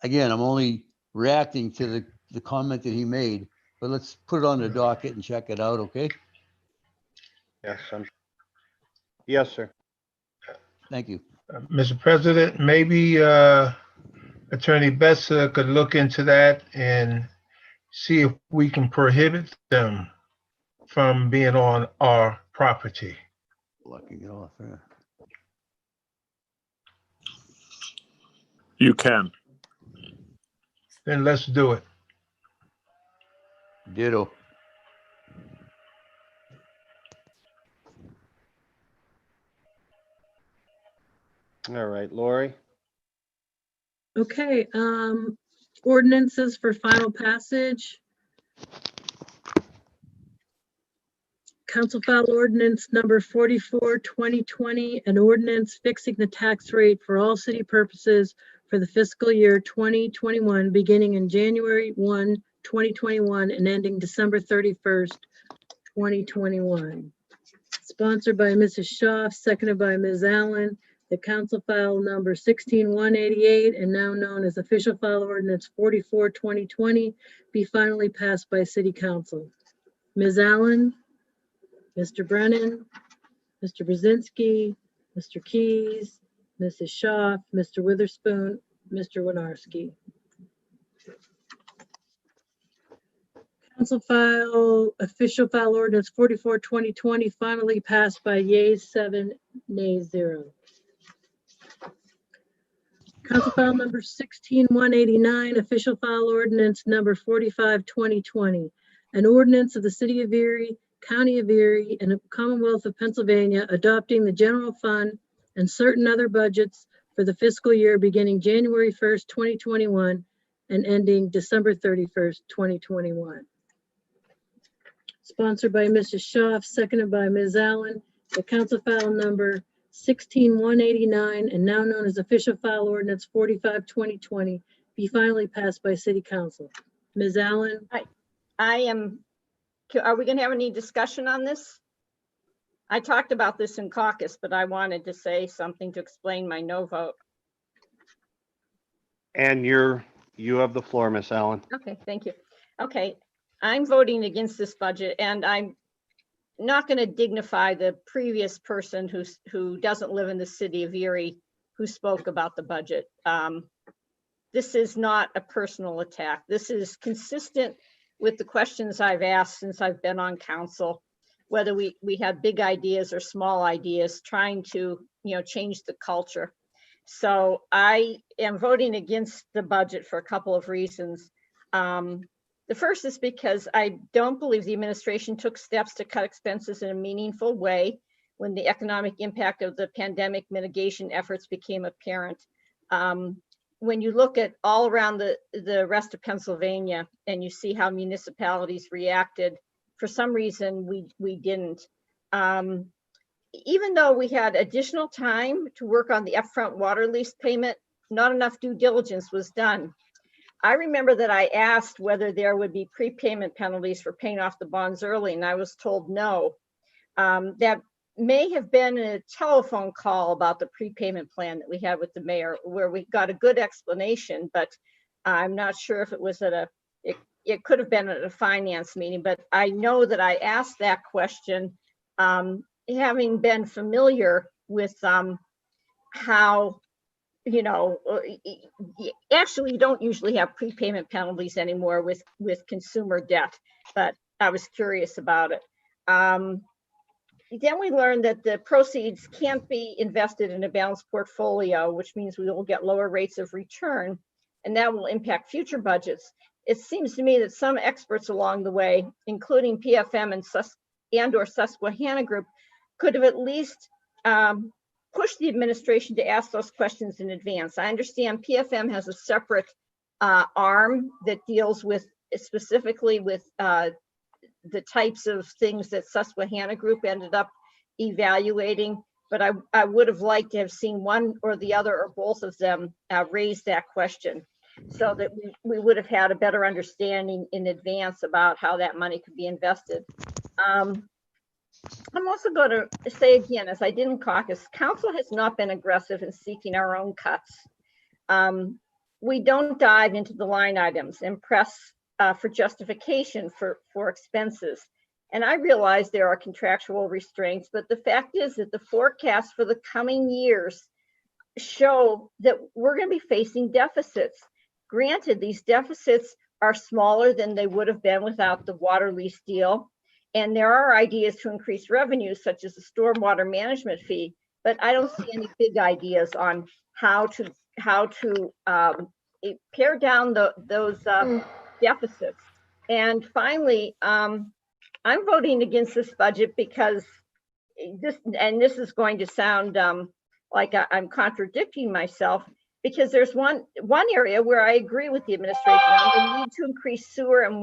again, I'm only reacting to the comment that he made, but let's put it on the docket and check it out, okay? Yes, yes, sir. Thank you. Mr. President, maybe Attorney Bessa could look into that and see if we can prohibit them from being on our property. Blocking it off there. You can. Then let's do it. Ditto. All right, Lori. Okay, ordinances for final passage. Council file ordinance number 44, 2020, an ordinance fixing the tax rate for all city purposes for the fiscal year 2021, beginning in January 1, 2021, and ending December 31st, 2021. Sponsored by Mrs. Schaaf, seconded by Ms. Allen. the council file number 16188 and now known as official file ordinance 44/2020 be finally passed by city council. Ms. Allen, Mr. Brennan, Mr. Brzezinski, Mr. Keys, Mrs. Schaaf, Mr. Witherspoon, Mr. Winarski. Council file, official file ordinance 44/2020 finally passed by yeas 7, nays 0. Council file number 16189, official file ordinance number 45/2020. An ordinance of the city of Erie, county of Erie, and the Commonwealth of Pennsylvania adopting the general fund and certain other budgets for the fiscal year beginning January 1st, 2021 and ending December 31st, 2021. Sponsored by Mrs. Schaaf, seconded by Ms. Allen. The council file number 16189 and now known as official file ordinance 45/2020 be finally passed by city council. Ms. Allen? Are we gonna have any discussion on this? I talked about this in caucus, but I wanted to say something to explain my no vote. And you have the floor, Miss Allen. Okay, thank you. Okay, I'm voting against this budget, and I'm not going to dignify the previous person who doesn't live in the city of Erie who spoke about the budget. This is not a personal attack. This is consistent with the questions I've asked since I've been on council, whether we have big ideas or small ideas, trying to change the culture. So I am voting against the budget for a couple of reasons. The first is because I don't believe the administration took steps to cut expenses in a meaningful way when the economic impact of the pandemic mitigation efforts became apparent. When you look at all around the rest of Pennsylvania and you see how municipalities reacted, for some reason we didn't. Even though we had additional time to work on the upfront water lease payment, not enough due diligence was done. I remember that I asked whether there would be prepayment penalties for paying off the bonds early, and I was told no. That may have been a telephone call about the prepayment plan that we had with the mayor, where we got a good explanation, but I'm not sure if it was at it could have been at a finance meeting, but I know that I asked that question, having been familiar with how, actually you don't usually have prepayment penalties anymore with consumer debt, but I was curious about it. Then we learned that the proceeds can't be invested in a balanced portfolio, which means we will get lower rates of return, and that will impact future budgets. It seems to me that some experts along the way, including PFM and or Susquehanna Group, could have at least pushed the administration to ask those questions in advance. I understand PFM has a separate arm that deals with specifically with the types of things that Susquehanna Group ended up evaluating, but I would have liked to have seen one or the other or both of them raise that question so that we would have had a better understanding in advance about how that money could be invested. I'm also going to say again, as I did in caucus, council has not been aggressive in seeking our own cuts. We don't dive into the line items and press for justification for expenses. And I realize there are contractual restraints, but the fact is that the forecasts for the coming years show that we're going to be facing deficits. Granted, these deficits are smaller than they would have been without the water lease deal. And there are ideas to increase revenues, such as the stormwater management fee, but I don't see any big ideas on how to pare down those deficits. And finally, I'm voting against this budget because this is going to sound like I'm contradicting myself, because there's one area where I agree with the administration on the need to increase sewer and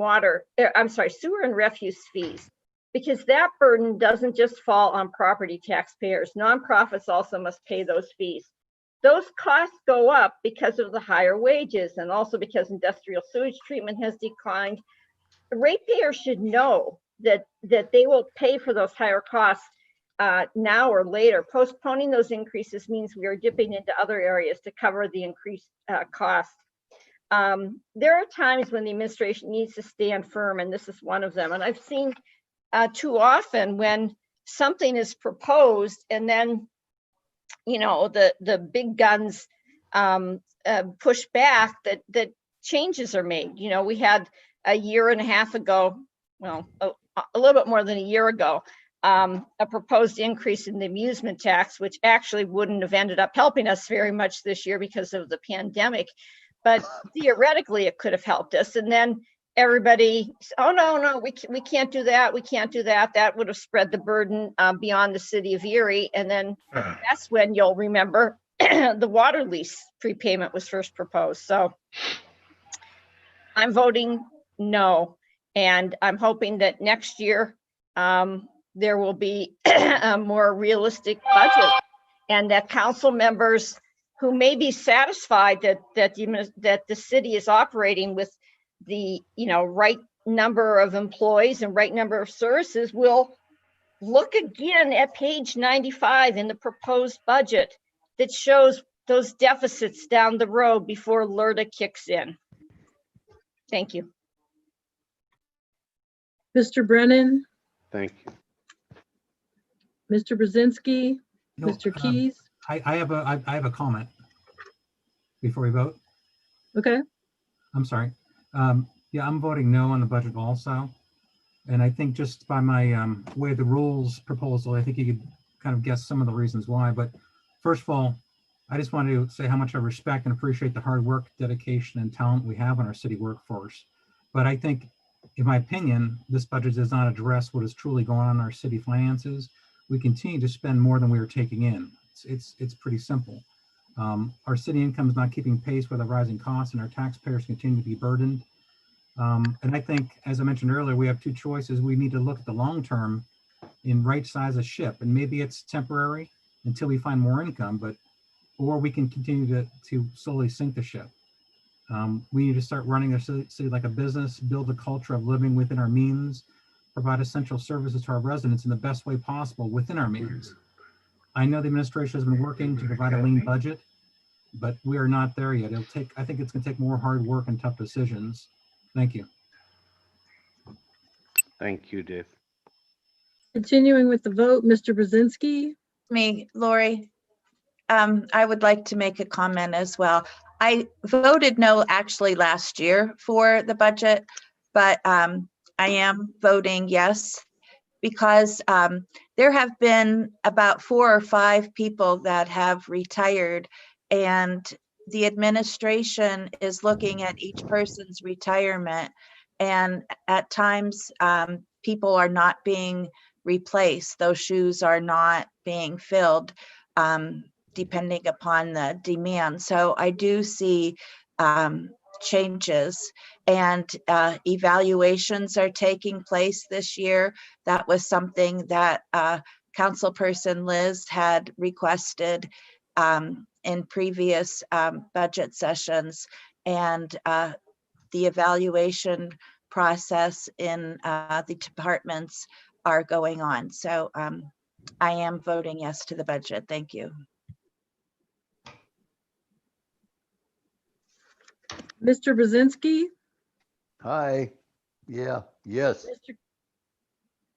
refuse fees, because that burden doesn't just fall on property taxpayers. Nonprofits also must pay those fees. Those costs go up because of the higher wages and also because industrial sewage treatment has declined. The ratepayers should know that they will pay for those higher costs now or later. Postponing those increases means we are dipping into other areas to cover the increased cost. There are times when the administration needs to stand firm, and this is one of them. And I've seen too often when something is proposed and then, you know, the big guns push back, that changes are made. You know, we had a year and a half ago, well, a little bit more than a year ago, a proposed increase in the amusement tax, which actually wouldn't have ended up helping us very much this year because of the pandemic. But theoretically, it could have helped us. And then everybody, oh, no, we can't do that. We can't do that. That would have spread the burden beyond the city of Erie. And then that's when you'll remember the water lease prepayment was first proposed. So I'm voting no. And I'm hoping that next year there will be a more realistic budget, and that council members who may be satisfied that the city is operating with the, you know, right number of employees and right number of services will look again at page 95 in the proposed budget that shows those deficits down the road before LRTA kicks in. Thank you. Mr. Brennan, Thank you. Mr. Brzezinski, No, Mr. Keys. I have a comment before we vote. Okay. I'm sorry. Yeah, I'm voting no on the budget also. And I think just by my Waive the Rules proposal, I think you could kind of guess some of the reasons why. But first of all, I just want to say how much I respect and appreciate the hard work, dedication, and talent we have in our city workforce. But I think, in my opinion, this budget does not address what is truly going on in our city finances. We continue to spend more than we are taking in. It's pretty simple. Our city income is not keeping pace with the rising costs, and our taxpayers continue to be burdened. And I think, as I mentioned earlier, we have two choices. We need to look at the long term and right size a ship, and maybe it's temporary until we find more income, or we can continue to slowly sink the ship. We need to start running our city like a business, build a culture of living within our means, provide essential services to our residents in the best way possible within our means. I know the administration has been working to provide a lean budget, but we are not there yet. I think it's going to take more hard work and tough decisions. Thank you. Thank you, Dave. Continuing with the vote, Mr. Brzezinski. Me, Lori. I would like to make a comment as well. I voted no actually last year for the budget, but I am voting yes because there have been about 4 or 5 people that have retired, and the administration is looking at each person's retirement, and at times people are not being replaced. Those shoes are not being filled. Depending upon the demand. So I do see changes, and evaluations are taking place this year. That was something that Councilperson Liz had requested in previous budget sessions, and the evaluation process in the departments are going on. So I am voting yes to the budget. Thank you. Mr. Brzezinski. Hi. Yeah. Yes.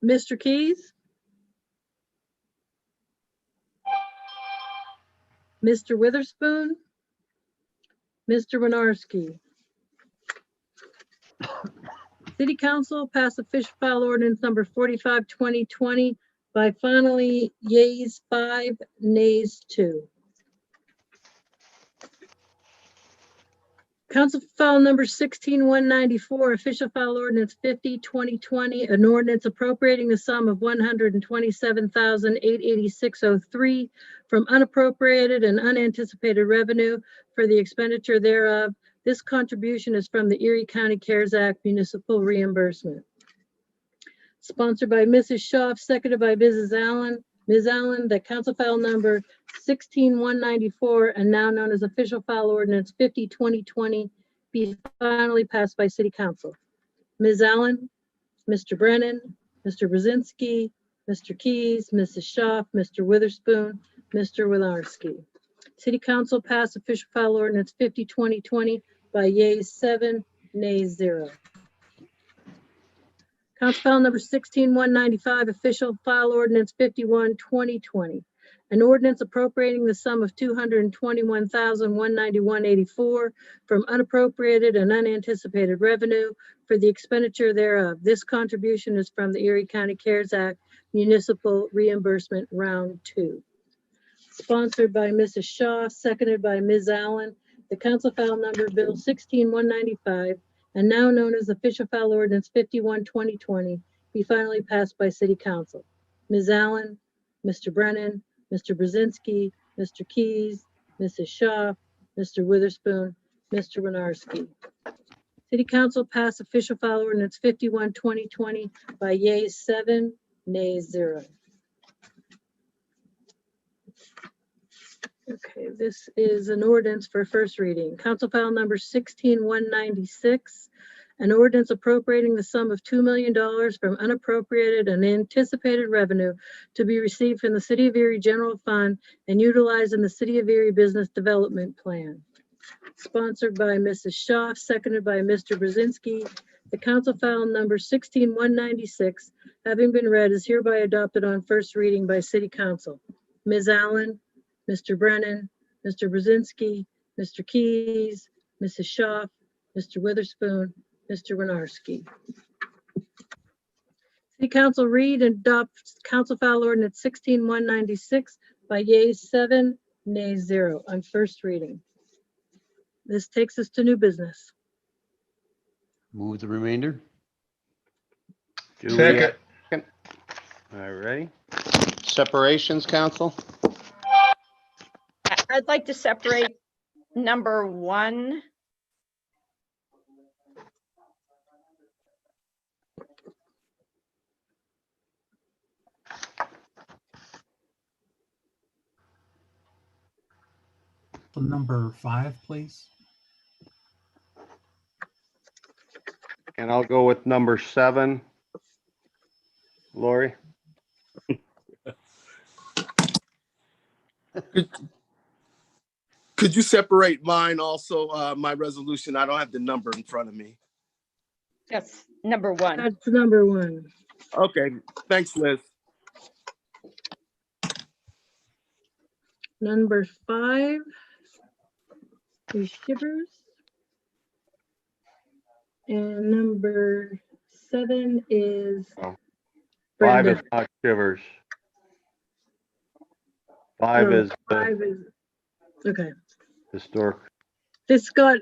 Mr. Keys. Mr. Witherspoon. Mr. Winarski. City Council passed official file ordinance number 45, 2020 by finally yeas 5, nays 2. Council file number 16194, official file ordinance 50, 2020, an ordinance appropriating the sum of $127,886.03 from unappropriated and unanticipated revenue for the expenditure thereof. This contribution is from the Erie County CARES Act municipal reimbursement. Sponsored by Mrs. Schaaf, seconded by Mrs. Allen. Ms. Allen, that council file number 16194 and now known as official file ordinance 50, 2020 be finally passed by City Council. Ms. Allen, Mr. Brennan, Mr. Brzezinski, Mr. Keys, Mrs. Schaaf, Mr. Witherspoon, Mr. Winarski. City Council passed official file ordinance 50-2020 by yeas 7, nays 0. Council file number 16-195, official file ordinance 51-2020. An ordinance appropriating the sum of $221,191.84 from unappropriated and unanticipated revenue for the expenditure thereof. This contribution is from the Erie County CARES Act Municipal Reimbursement Round 2. Sponsored by Mrs. Shaw, seconded by Ms. Allen. The council file number Bill 16-195, and now known as official file ordinance 51-2020, be finally passed by City Council. Ms. Allen, Mr. Brennan, Mr. Brzezinski, Mr. Keys, Mrs. Shaw, Mr. Witherspoon, Mr. Winarski. City Council passed official file ordinance 51-2020 by yeas 7, nays 0. Okay, this is an ordinance for first reading. Council file number 16-196, an ordinance appropriating the sum of $2 million from unappropriated and anticipated revenue to be received from the City of Erie General Fund and utilized in the City of Erie Business Development Plan. Sponsored by Mrs. Shaw, seconded by Mr. Brzezinski. The council file number 16-196, having been read, is hereby adopted on first reading by City Council. Ms. Allen, Mr. Brennan, Mr. Brzezinski, Mr. Keys, Mrs. Shaw, Mr. Witherspoon, Mr. Winarski. City Council read and adopt council file ordinance 16-196 by yeas 7, nays 0 on first reading. This takes us to new business. Move the remainder. Second. All righty. Separations, council? I'd like to separate number 1. Number 5, please. And I'll go with number 7. Lori? Could you separate mine also, my resolution? I don't have the number in front of me. That's number 1. That's number 1. Okay, thanks, Liz. Number 5 is Shivers. And number 7 is 5 Brenda. is not Shivers. 5 is the 5 is, okay. historic. This got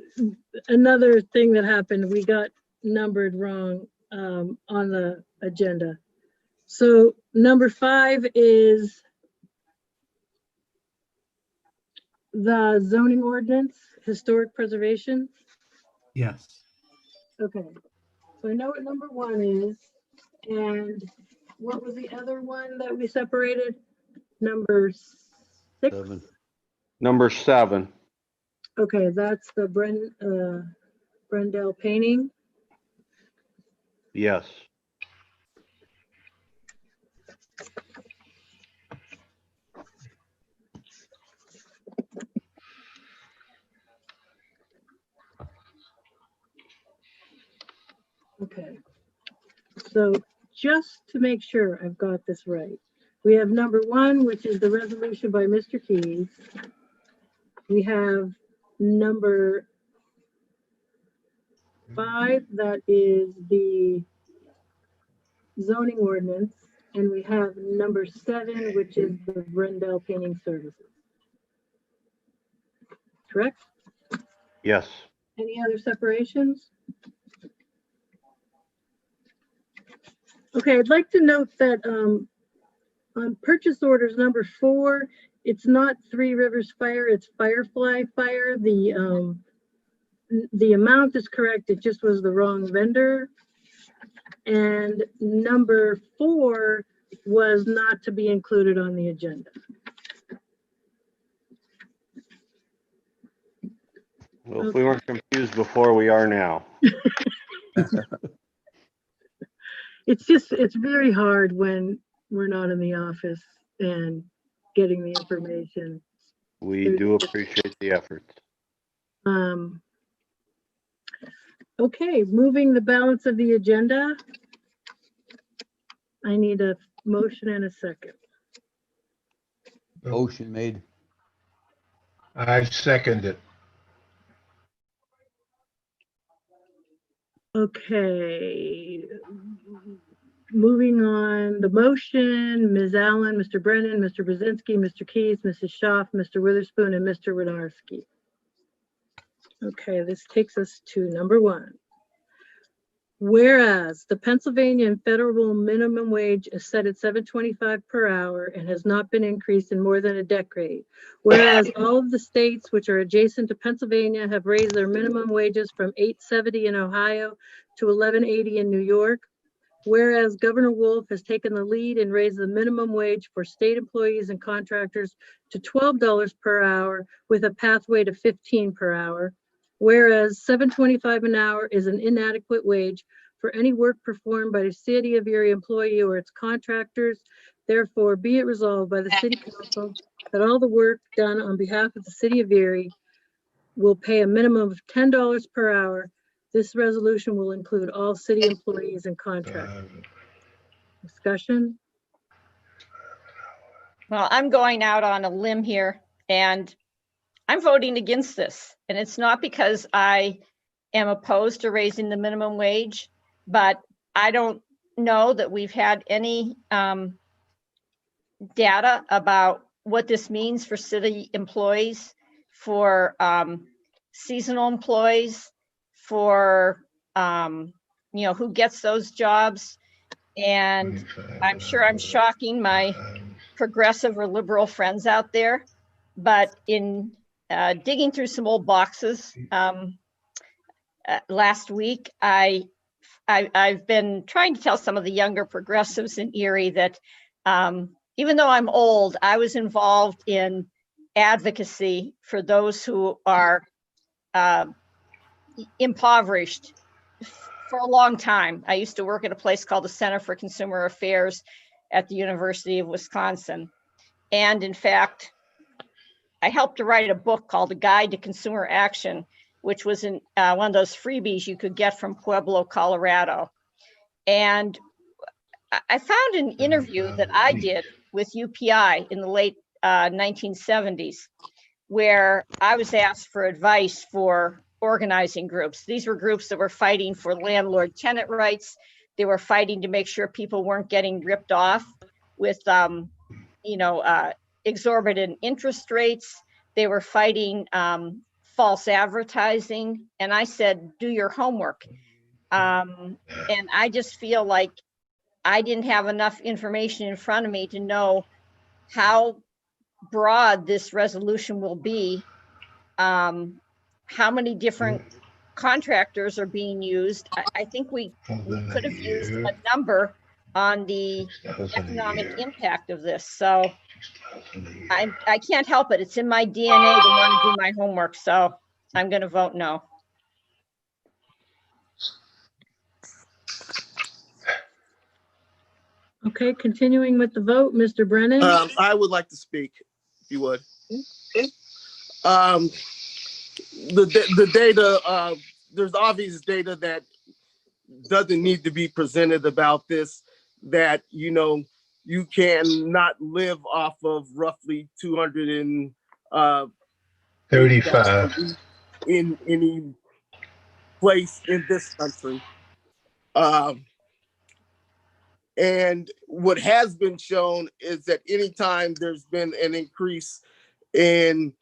another thing that happened. We got numbered wrong on the agenda. So number 5 is the zoning ordinance, historic preservation. Yes. Okay, so I know what number 1 is, and what was the other one that we separated? Number 6? 7. Number 7. Okay, that's the Brendel painting. Yes. Okay, so just to make sure I've got this right, we have number 1, which is the resolution by Mr. Keys. We have number 5, that is the zoning ordinance, and we have number 7, which is the Brendel painting services. Correct? Yes. Any other separations? Okay, I'd like to note that on purchase orders number 4, it's not Three Rivers Fire, it's Firefly Fire. The amount is correct, it just was the wrong vendor. And number 4 was not to be included on the agenda. Well, if we weren't confused before, we are now. It's very hard when we're not in the office and getting the information. We do appreciate the efforts. Okay, moving the balance of the agenda. I need a motion and a second. Motion made. I second it. Okay. Moving on, the motion, Ms. Allen, Mr. Brennan, Mr. Brzezinski, Mr. Keys, Mrs. Schaaf, Mr. Witherspoon, and Mr. Winarski. Okay, this takes us to number 1. Whereas the Pennsylvania and federal minimum wage is set at $7.25 per hour and has not been increased in more than a decade. Whereas all of the states which are adjacent to Pennsylvania have raised their minimum wages from $8.70 in Ohio to $11.80 in New York. Whereas Governor Wolf has taken the lead and raised the minimum wage for state employees and contractors to $12 per hour with a pathway to $15 per hour. Whereas $7.25 an hour is an inadequate wage for any work performed by the City of Erie employee or its contractors. Therefore, be it resolved by the City Council that all the work done on behalf of the City of Erie will pay a minimum of $10 per hour. This resolution will include all city employees and contractors. Discussion? Well, I'm going out on a limb here and I'm voting against this. And it's not because I am opposed to raising the minimum wage, but I don't know that we've had any data about what this means for city employees, for seasonal employees, for who gets those jobs. And I'm sure I'm shocking my progressive or liberal friends out there, but in digging through some old boxes last week, I've been trying to tell some of the younger progressives in Erie that even though I'm old, I was involved in advocacy for those who are impoverished for a long time. I used to work at a place called the Center for Consumer Affairs at the University of Wisconsin. And in fact, I helped to write a book called A Guide to Consumer Action, which was in one of those freebies you could get from Pueblo, Colorado. And I found an interview that I did with UPI in the late 1970s, where I was asked for advice for organizing groups. These were groups that were fighting for landlord-tenant rights. They were fighting to make sure people weren't getting ripped off with, exorbitant interest rates. They were fighting false advertising. And I said, do your homework. And I just feel like I didn't have enough information in front of me to know how broad this resolution will be, how many different contractors are being used. I think we could have used a number on the economic impact of this. So I can't help it. It's in my DNA to want to do my homework. So I'm going to vote no. Okay, continuing with the vote, Mr. Brennan. I would like to speak, if you would. The data, there's obvious data that doesn't need to be presented about this, that, you cannot live off of roughly 235 in any place in this country. And what has been shown is that anytime there's been an increase in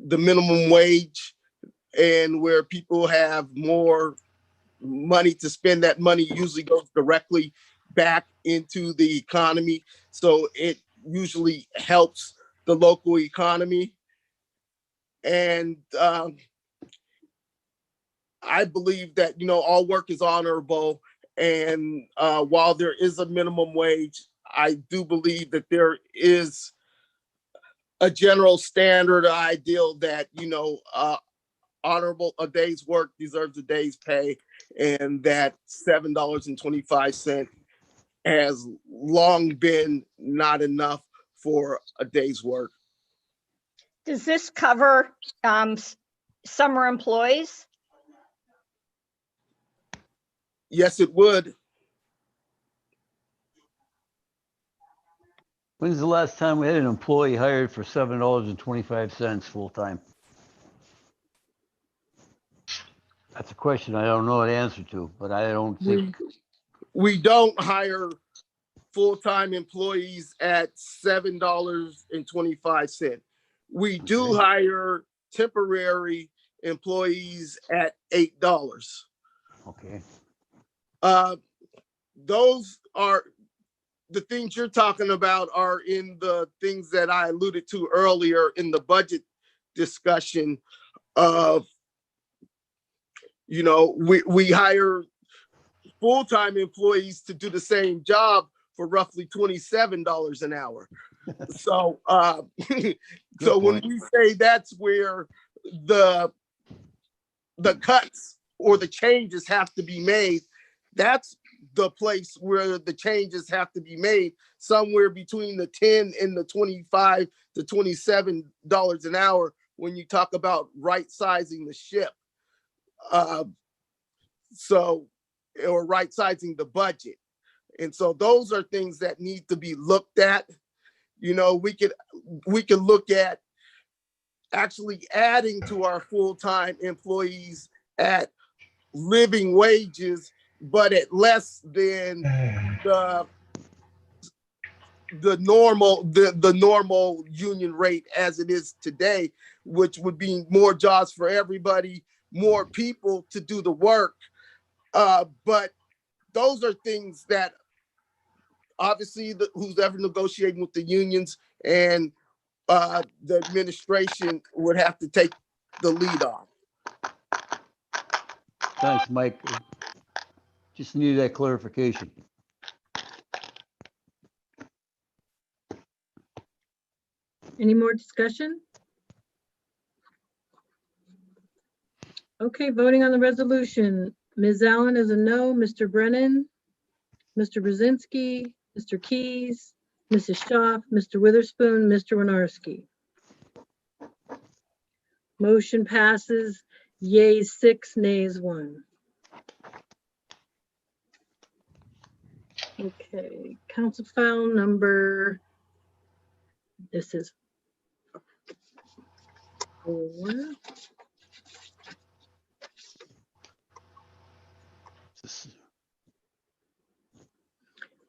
the minimum wage and where people have more money to spend, that money usually goes directly back into the economy. So it usually helps the local economy. And I believe that, all work is honorable. And while there is a minimum wage, I do believe that there is a general standard ideal that, honorable, a day's work deserves a day's pay, and that $7.25 has long been not enough for a day's work. Does this cover summer employees? Yes, it would. When's the last time we had an employee hired for $7.25 full-time? That's a question I don't know the answer to, but I don't think. We don't hire full-time employees at $7.25. We do hire temporary employees at $8. Okay. Those are the things you're talking about are in the things that I alluded to earlier in the budget discussion of, you know, we hire full-time employees to do the same job for roughly $27 an hour. So, so when we say that's where the cuts or the changes have to be made, that's the place where the changes have to be made, somewhere between the 10 and the 25 to $27 an hour when you talk about right sizing the ship. Or right sizing the budget. And so those are things that need to be looked at. You know, we could look at actually adding to our full-time employees at living wages, but at less than the normal union rate as it is today, which would be more jobs for everybody, more people to do the work. But those are things that obviously who's ever negotiating with the unions and the administration would have to take the lead on. Thanks, Mike. Just needed that clarification. Any more discussion? Okay, voting on the resolution. Ms. Allen is a no. Mr. Brennan, Mr. Brzezinski, Mr. Keys, Mrs. Schaaf, Mr. Witherspoon, Mr. Winarski. Motion passes. Yeas 6, nays 1. Okay, council file number. This is 4.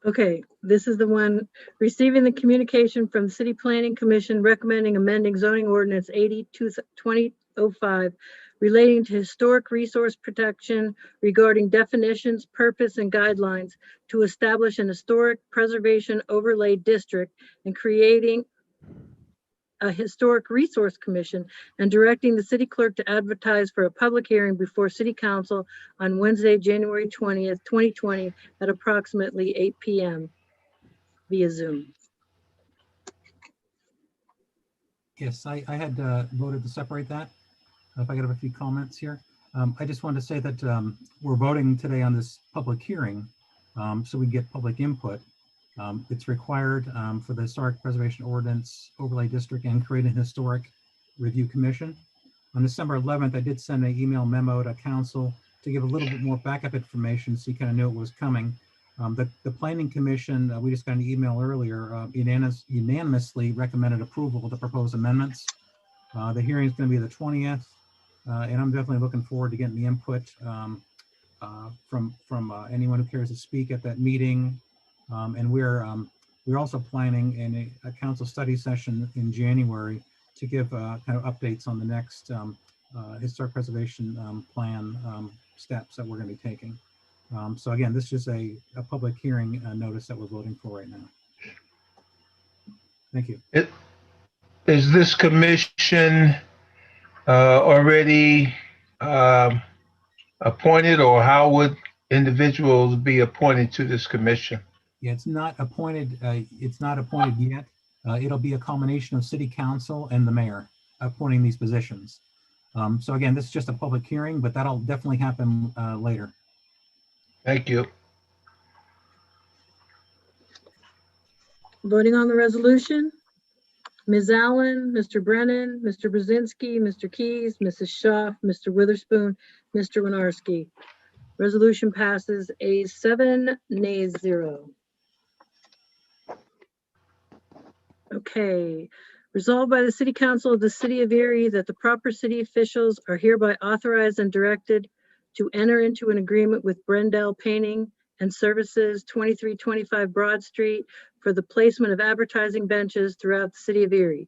Okay, this is the one, receiving the communication from the City Planning Commission recommending amending zoning ordinance 80/2005 relating to historic resource protection regarding definitions, purpose, and guidelines to establish an historic preservation overlay district and creating a historic resource commission and directing the city clerk to advertise for a public hearing before City Council on Wednesday, January 20th, 2020 at approximately 8 p.m. via Zoom. Yes, I had voted to separate that. If I could have a few comments here. I just wanted to say that we're voting today on this public hearing so we get public input. It's required for the Historic Preservation Ordinance Overlay District and create an Historic Review Commission. On December 11th, I did send an email memo to council to give a little bit more backup information so you kind of knew it was coming. The Planning Commission, we just got an email earlier, unanimously recommended approval of the proposed amendments. The hearing is going to be the 20th, and I'm definitely looking forward to getting the input from anyone who cares to speak at that meeting. And we're also planning a council study session in January to give kind of updates on the next historic preservation plan steps that we're going to be taking. So again, this is a public hearing notice that we're voting for right now. Thank you. Is this commission already appointed, or how would individuals be appointed to this commission? Yeah, it's not appointed. It's not appointed yet. It'll be a combination of city council and the mayor appointing these positions. So again, this is just a public hearing, but that'll definitely happen later. Thank you. Voting on the resolution, Ms. Allen, Mr. Brennan, Mr. Brzezinski, Mr. Keys, Mrs. Schaaf, Mr. Witherspoon, Mr. Winarski. Resolution passes ayes 7, nays 0. Okay. Resolved by the City Council of the City of Erie that the proper city officials are hereby authorized and directed to enter into an agreement with Brendel Painting and Services, 2325 Broad Street, for the placement of advertising benches throughout the City of Erie.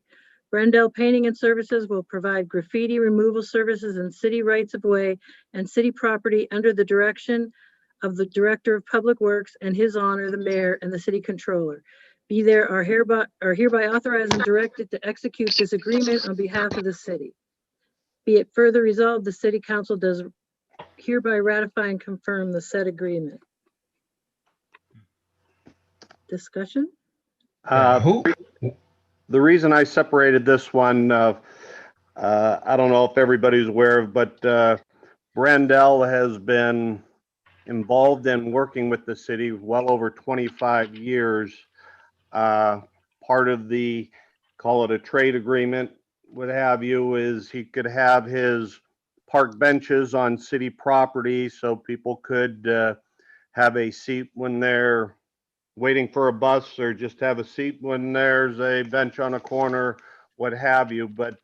Brendel Painting and Services will provide graffiti removal services in city rights of way and city property under the direction of the Director of Public Works and his honor, the mayor and the city controller. Be there are hereby authorized and directed to execute this agreement on behalf of the city. Be it further resolved, the City Council does hereby ratify and confirm the said agreement. Discussion? The reason I separated this one, I don't know if everybody's aware of, but Brandel has been involved in working with the city well over 25 years. Part of the, call it a trade agreement, what have you, is he could have his park benches on city property so people could have a seat when they're waiting for a bus, or just have a seat when there's a bench on a corner, what have you. But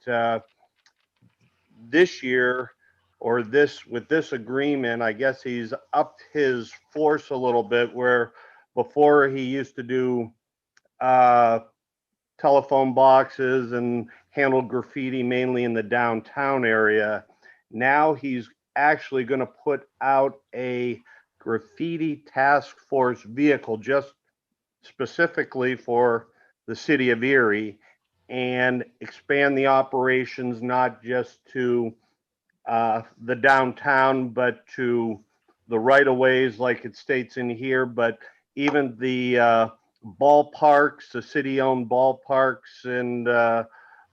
this year, or with this agreement, I guess he's upped his force a little bit, where before he used to do telephone boxes and handle graffiti mainly in the downtown area. Now he's actually going to put out a graffiti task force vehicle just specifically for the city of Erie, and expand the operations not just to the downtown, but to the right-of-ways like it states in here, but even the ballparks, the city-owned ballparks and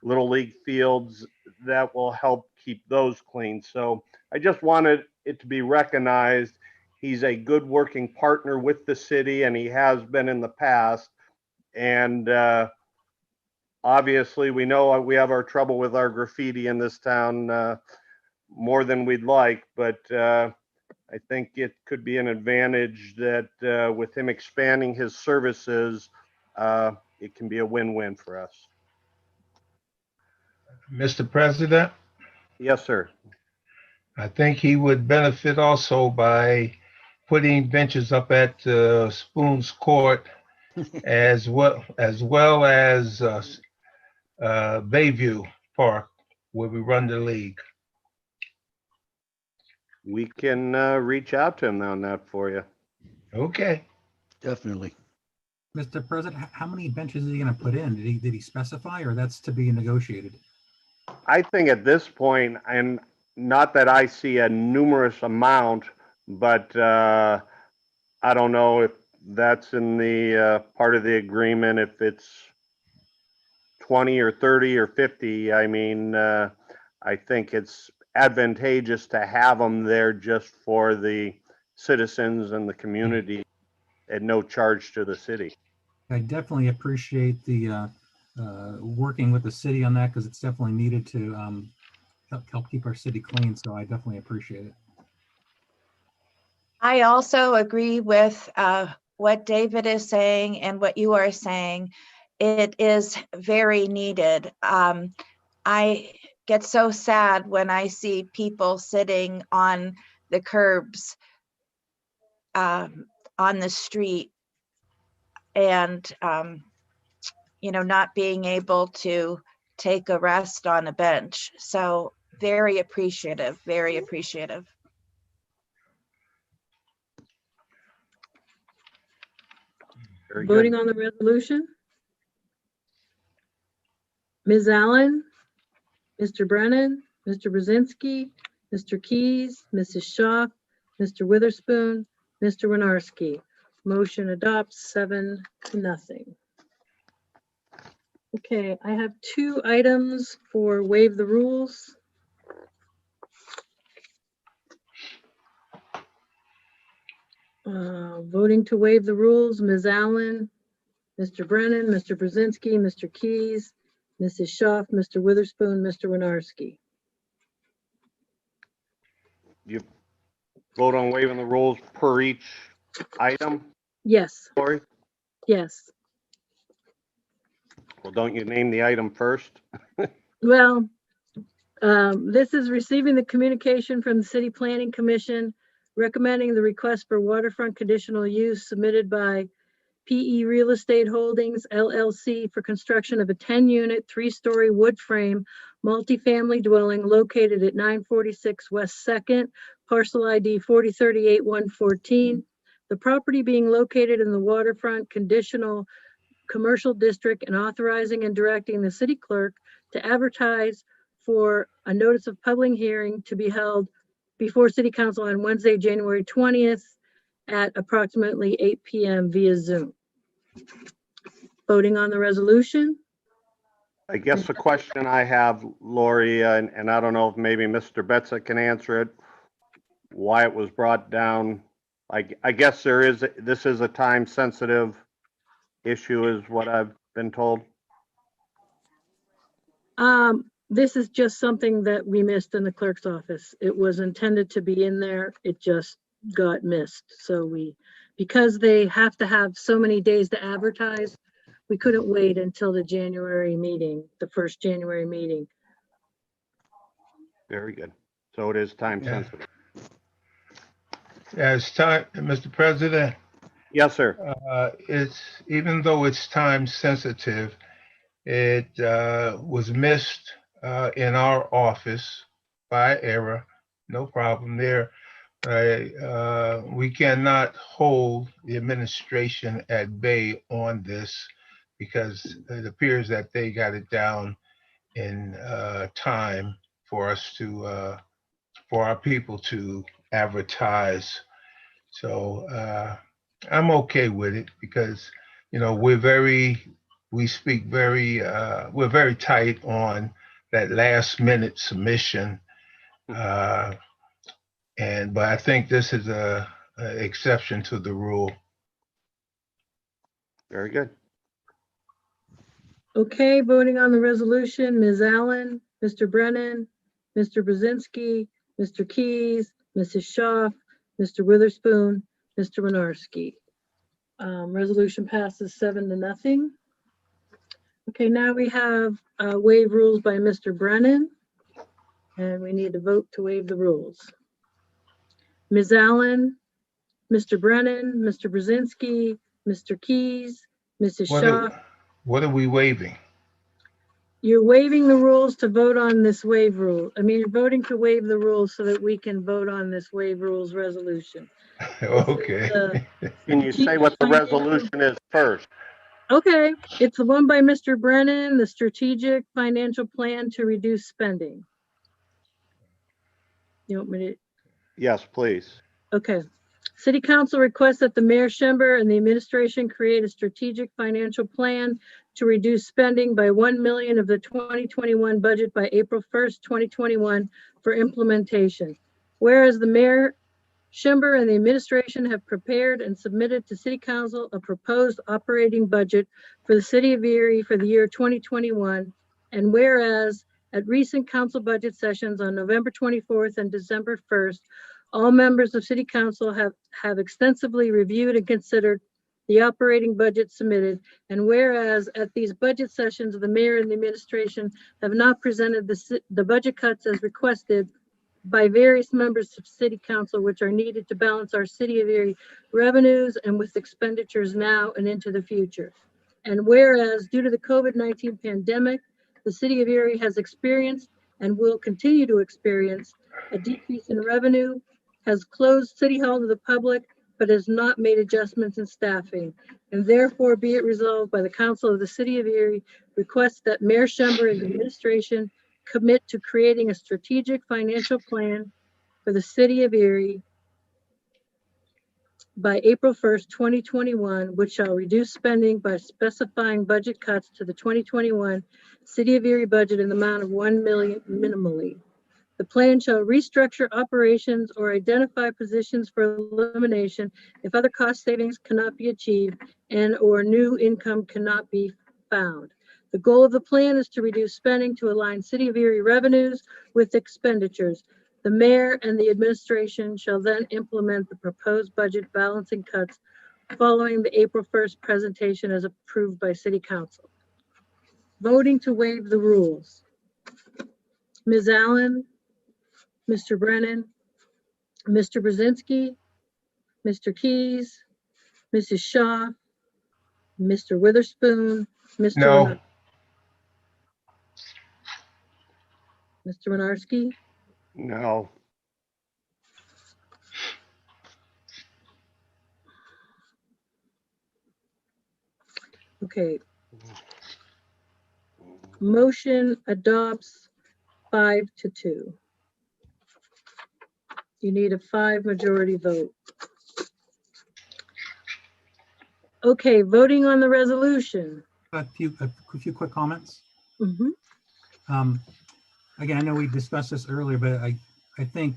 Little League fields, that will help keep those clean. So I just wanted it to be recognized. He's a good working partner with the city, and he has been in the past. And obviously, we know we have our trouble with our graffiti in this town more than we'd like, but I think it could be an advantage that with him expanding his services, it can be a win-win for us. Mr. President, Yes, sir. I think he would benefit also by putting benches up at Spoon's Court as well as Bayview Park, where we run the league. We can reach out to him on that for you. Okay. Definitely. Mr. President, how many benches is he going to put in? Did he specify, or that's to be negotiated? I think at this point, and not that I see a numerous amount, but I don't know if that's in the part of the agreement, if it's 20 or 30 or 50. I mean, I think it's advantageous to have them there just for the citizens and the community at no charge to the city. I definitely appreciate the working with the city on that, because it's definitely needed to help keep our city clean. So I definitely appreciate it. I also agree with what David is saying and what you are saying. It is very needed. I get so sad when I see people sitting on the curbs on the street and, not being able to take a rest on a bench. So very appreciative, very appreciative. Very Voting good. on the resolution, Ms. Allen, Mr. Brennan, Mr. Brzezinski, Mr. Keys, Mrs. Schaaf, Mr. Witherspoon, Mr. Winarski. Motion adopts 7-0. Okay, I have 2 items for waive the rules. Voting to waive the rules, Ms. Allen, Mr. Brennan, Mr. Brzezinski, Mr. Keys, Mrs. Schaaf, Mr. Witherspoon, Mr. Winarski. You vote on waiving the rules per each item, Yes, Lori? yes. Well, don't you name the item first? Well, this is receiving the communication from the City Planning Commission recommending the request for waterfront conditional use submitted by PE Real Estate Holdings LLC for construction of a 10-unit, 3-story wood frame multifamily dwelling located at 946 West 2nd, parcel ID 4038-114. The property being located in the waterfront conditional commercial district, and authorizing and directing the city clerk to advertise for a notice of public hearing to be held before City Council on Wednesday, January 20th at approximately 8 p.m. via Zoom. Voting on the resolution. I guess the question I have, Lori, and I don't know if maybe Mr. Betza can answer it, why it was brought down. I guess this is a time sensitive issue is what I've been told. This is just something that we missed in the clerk's office. It was intended to be in there. It just got missed. So because they have to have so many days to advertise, we couldn't wait until the January meeting, the first January meeting. Very good. So it is time Yeah. sensitive. As time, Mr. President, Yes, sir. it's, even though it's time sensitive, it was missed in our office by error. No problem there. We cannot hold the administration at bay on this because it appears that they got it down in time for us to, for our people to advertise. So I'm okay with it because, you know, we're very tight on that last minute submission. But I think this is a exception to the rule. Very good. Okay, voting on the resolution, Ms. Allen, Mr. Brennan, Mr. Brzezinski, Mr. Keys, Mrs. Schaaf, Mr. Witherspoon, Mr. Winarski. Resolution passes 7-0. Okay, now we have waive rules by Mr. Brennan. And we need to vote to waive the rules. Ms. Allen, Mr. Brennan, Mr. Brzezinski, Mr. Keys, Mrs. Shaw. What are we waiving? You're waiving the rules to vote on this waive rule. I mean, you're voting to waive the rules so that we can vote on this waive rules resolution. Okay. Can you say what the resolution is first? Okay, it's the one by Mr. Brennan, the strategic financial plan to reduce spending. You want me to? Yes, please. Okay. City Council requests that the Mayor Schember and the administration create a strategic financial plan to reduce spending by $1 million of the 2021 budget by April 1st, 2021 for implementation. Whereas the Mayor Schember and the administration have prepared and submitted to City Council a proposed operating budget for the City of Erie for the year 2021. And whereas at recent council budget sessions on November 24th and December 1st, all members of City Council have extensively reviewed and considered the operating budget submitted. And whereas at these budget sessions, the mayor and the administration have not presented the budget cuts as requested by various members of City Council, which are needed to balance our City of Erie revenues and with expenditures now and into the future. And whereas due to the COVID-19 pandemic, the City of Erie has experienced and will continue to experience a decrease in revenue, has closed City Hall to the public, but has not made adjustments in staffing. And therefore be it resolved by the Council of the City of Erie requests that Mayor Schember and the administration commit to creating a strategic financial plan for the City of Erie by April 1st, 2021, which shall reduce spending by specifying budget cuts to the 2021 City of Erie budget in the amount of $1 million minimally. The plan shall restructure operations or identify positions for elimination if other cost savings cannot be achieved and or new income cannot be found. The goal of the plan is to reduce spending to align City of Erie revenues with expenditures. The mayor and the administration shall then implement the proposed budget balancing cuts following the April 1st presentation as approved by City Council. Voting to waive the rules. Ms. Allen, Mr. Brennan, Mr. Brzezinski, Mr. Keys, Mrs. Shaw, Mr. Witherspoon, Mr. No. Mr. Winarski, No. okay. Motion adopts 5-2. You need a 5 majority vote. Okay, voting on the resolution. A few quick comments. Mhm. Again, I know we discussed this earlier, but I think,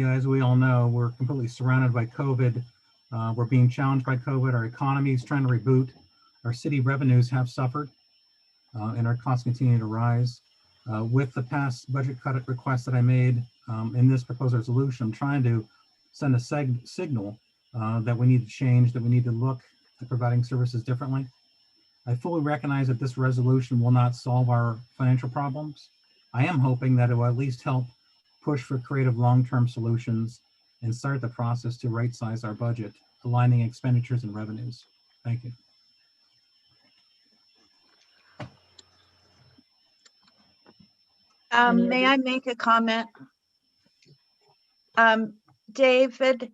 as we all know, we're completely surrounded by COVID. We're being challenged by COVID. Our economy is trying to reboot. Our city revenues have suffered, and our costs continue to rise. With the past budget cut request that I made in this proposed resolution, I'm trying to send a signal that we need to change, that we need to look at providing services differently. I fully recognize that this resolution will not solve our financial problems. I am hoping that it will at least help push for creative long-term solutions and start the process to right-size our budget, aligning expenditures and revenues. Thank you. May I make a comment? David,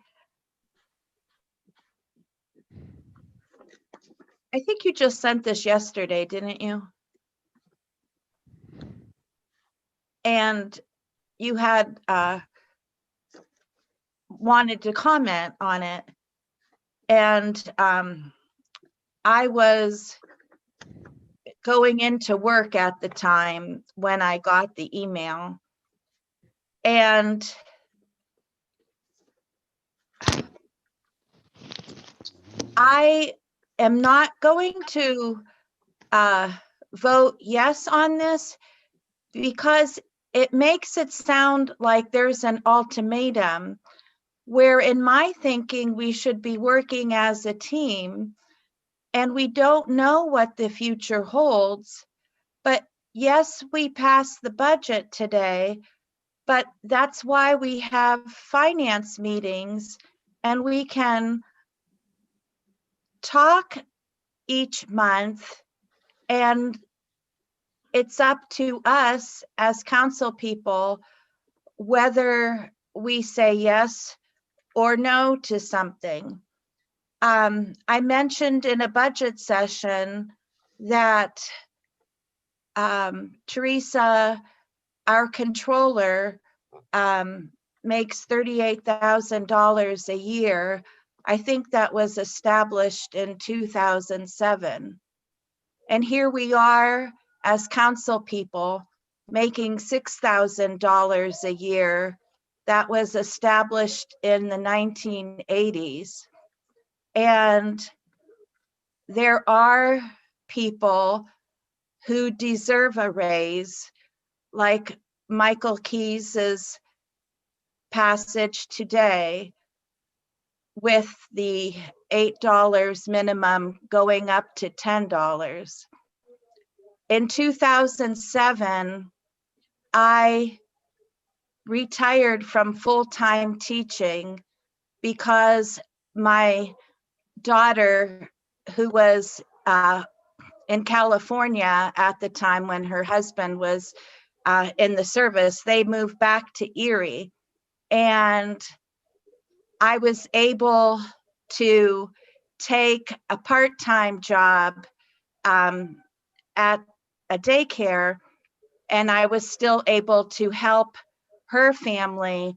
I think you just sent this yesterday, didn't you? And you had wanted to comment on it. And I was going into work at the time when I got the email. And I am not going to vote yes on this because it makes it sound like there's an ultimatum, where in my thinking, we should be working as a team, and we don't know what the future holds. But yes, we passed the budget today, but that's why we have finance meetings, and we can talk each month, and it's up to us as council people whether we say yes or no to something. I mentioned in a budget session that Teresa, our controller, makes $38,000 a year. I think that was established in 2007. And here we are as council people making $6,000 a year. That was established in the 1980s. And there are people who deserve a raise, like Michael Keys's passage today with the $8 minimum going up to $10. In 2007, I retired from full-time teaching because my daughter, who was in California at the time when her husband was in the service, they moved back to Erie. And I was able to take a part-time job at a daycare, and I was still able to help her family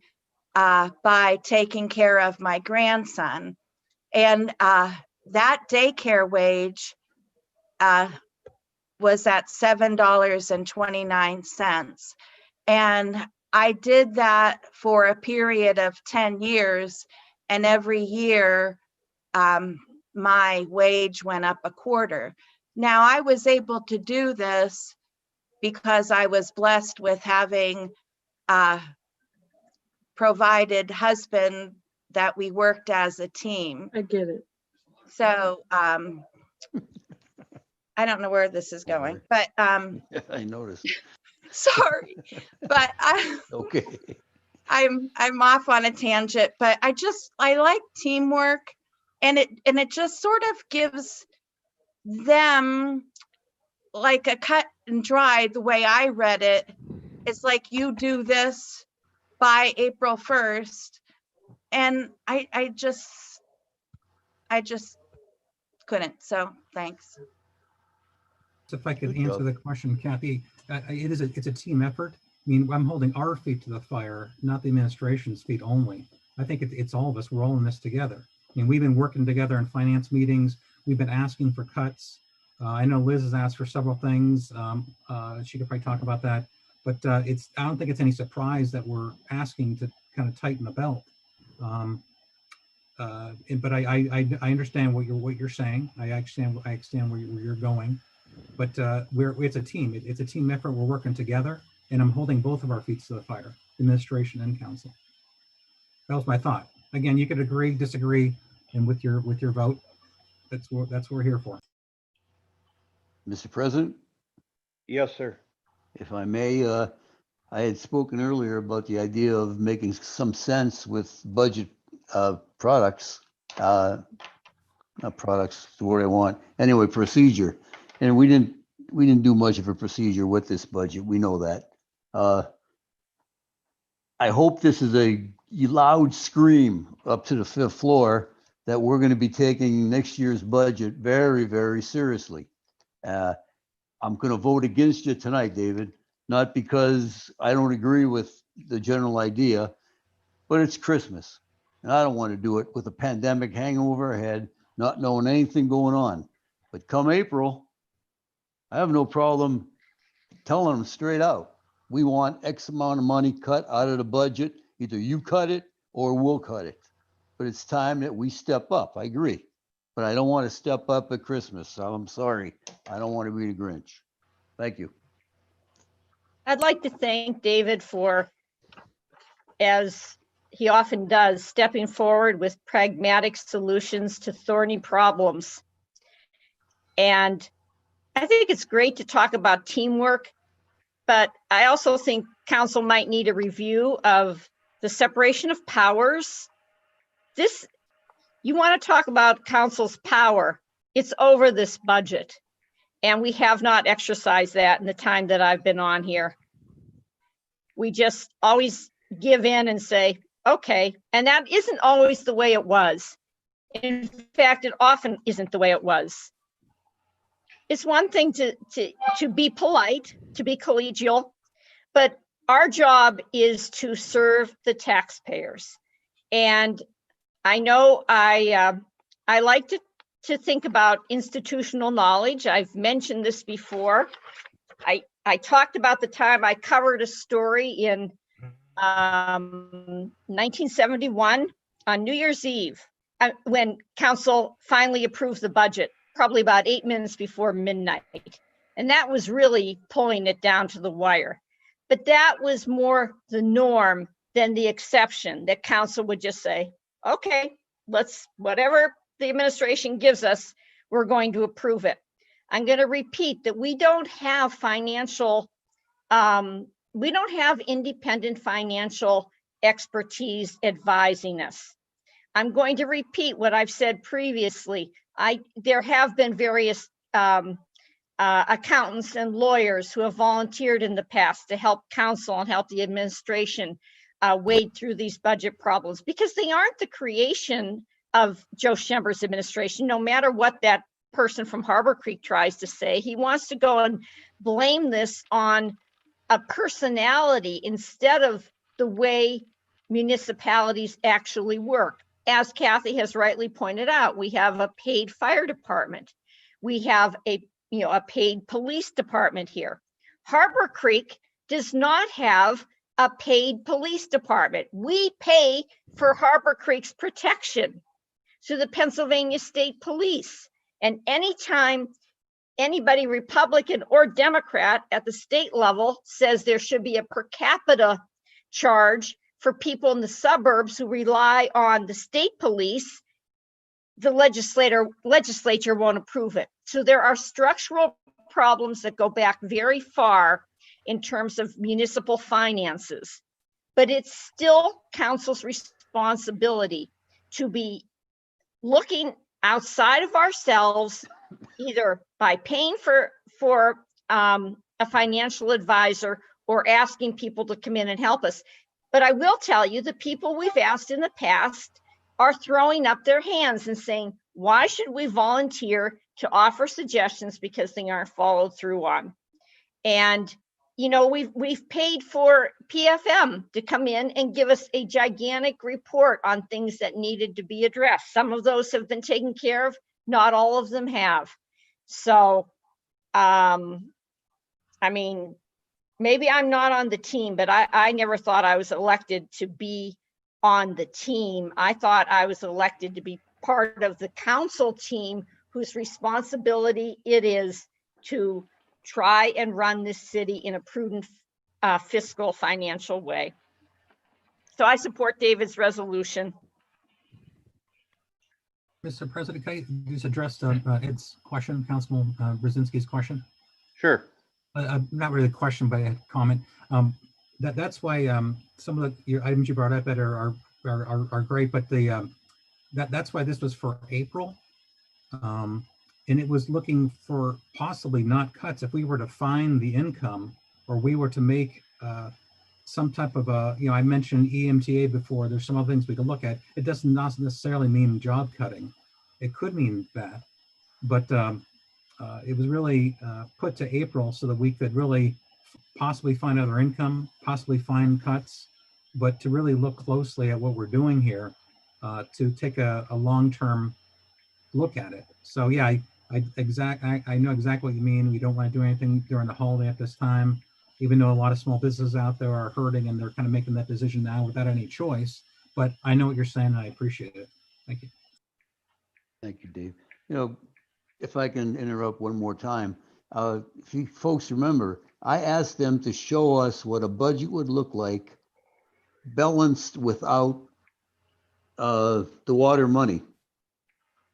by taking care of my grandson. And that daycare wage was at $7.29. And I did that for a period of 10 years, and every year my wage went up a quarter. Now, I was able to do this because I was blessed with having a provided husband that we worked as a team. I get it. So I don't know where this is going, but I noticed. sorry, but Okay. I'm off on a tangent, but I like teamwork, and it just sort of gives them like a cut and dry. The way I read it, it's like you do this by April 1st, and I just couldn't. So thanks. If I could Good answer job. the question, Kathy, it's a team effort. I mean, I'm holding our feet to the fire, not the administration's feet only. I think it's all of us. We're all in this together. I mean, we've been working together in finance meetings. We've been asking for cuts. I know Liz has asked for several things. She could probably talk about that. But I don't think it's any surprise that we're asking to kind of tighten the belt. But I understand what you're saying. I understand where you're going. But it's a team. It's a team effort. We're working together, and I'm holding both of our feet to the fire, administration and council. That was my thought. Again, you could agree, disagree, and with your vote, that's what we're here for. Mr. President, Yes, sir. if I may, I had spoken earlier about the idea of making some sense with budget products. Not products, the word I want. Anyway, procedure. And we didn't do much of a procedure with this budget. We know that. I hope this is a loud scream up to the 5th floor that we're going to be taking next year's budget very, very seriously. I'm going to vote against you tonight, David, not because I don't agree with the general idea, but it's Christmas. And I don't want to do it with a pandemic hanging over our head, not knowing anything going on. But come April, I have no problem telling them straight out, we want X amount of money cut out of the budget. Either you cut it or we'll cut it. But it's time that we step up. I agree. But I don't want to step up at Christmas. So I'm sorry. I don't want to be the Grinch. Thank you. I'd like to thank David for, as he often does, stepping forward with pragmatic solutions to thorny problems. And I think it's great to talk about teamwork, but I also think council might need a review of the separation of powers. You want to talk about council's power, it's over this budget. And we have not exercised that in the time that I've been on here. We just always give in and say, okay, and that isn't always the way it was. In fact, it often isn't the way it was. It's one thing to be polite, to be collegial, but our job is to serve the taxpayers. And I know I like to think about institutional knowledge. I've mentioned this before. I talked about the time I covered a story in 1971 on New Year's Eve, when council finally approved the budget, probably about 8 minutes before midnight. And that was really pulling it down to the wire. But that was more the norm than the exception, that council would just say, okay, whatever the administration gives us, we're going to approve it. I'm going to repeat that we don't have independent financial expertise advising us. I'm going to repeat what I've said previously. There have been various accountants and lawyers who have volunteered in the past to help council and help the administration wade through these budget problems, because they aren't the creation of Joe Schember's administration. No matter what that person from Harbor Creek tries to say, he wants to go and blame this on a personality instead of the way municipalities actually work. As Kathy has rightly pointed out, we have a paid fire department. We have a paid police department here. Harbor Creek does not have a paid police department. We pay for Harbor Creek's protection through the Pennsylvania State Police. And anytime anybody, Republican or Democrat at the state level, says there should be a per capita charge for people in the suburbs who rely on the state police, the legislature won't approve it. So there are structural problems that go back very far in terms of municipal finances. But it's still council's responsibility to be looking outside of ourselves, either by paying for a financial advisor or asking people to come in and help us. But I will tell you, the people we've asked in the past are throwing up their hands and saying, why should we volunteer to offer suggestions because they aren't followed through on? And you know, we've paid for PFM to come in and give us a gigantic report on things that needed to be addressed. Some of those have been taken care of, not all of them have. So, I mean, maybe I'm not on the team, but I never thought I was elected to be on the team. I thought I was elected to be part of the council team whose responsibility it is to try and run this city in a prudent fiscal financial way. So I support David's resolution. Mr. President, can I just address Ed's question, Councilman Brzezinski's question? Sure. Not really a question, but a comment. That's why some of your items you brought up that are great, but that's why this was for April. And it was looking for possibly not cuts. If we were to find the income, or we were to make some type of I mentioned EMTA before, there's some other things we could look at. It does not necessarily mean job cutting. It could mean that, but it was really put to April so that we could really possibly find other income, possibly find cuts, but to really look closely at what we're doing here, to take a long-term look at it. So yeah, I know exactly what you mean. We don't want to do anything during the holiday at this time, even though a lot of small businesses out there are hurting and they're kind of making that decision now without any choice. But I know what you're saying, and I appreciate it. Thank you. Thank you, Dave. You know, if I can interrupt one more time, if you folks remember, I asked them to show us what a budget would look like balanced without the water money.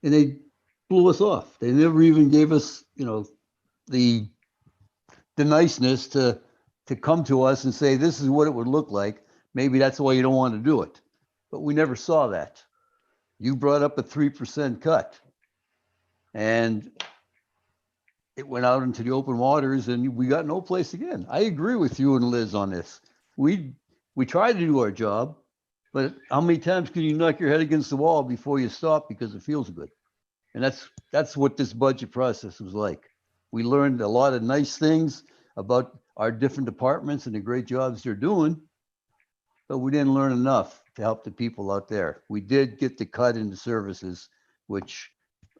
And they blew us off. They never even gave us, you know, the niceness to come to us and say, this is what it would look like. Maybe that's why you don't want to do it. But we never saw that. You brought up a 3% cut. And it went out into the open waters and we got no place again. I agree with you and Liz on this. We tried to do our job, but how many times can you knock your head against the wall before you stop because it feels good? And that's what this budget process was like. We learned a lot of nice things about our different departments and the great jobs they're doing, but we didn't learn enough to help the people out there. We did get the cut into services, which,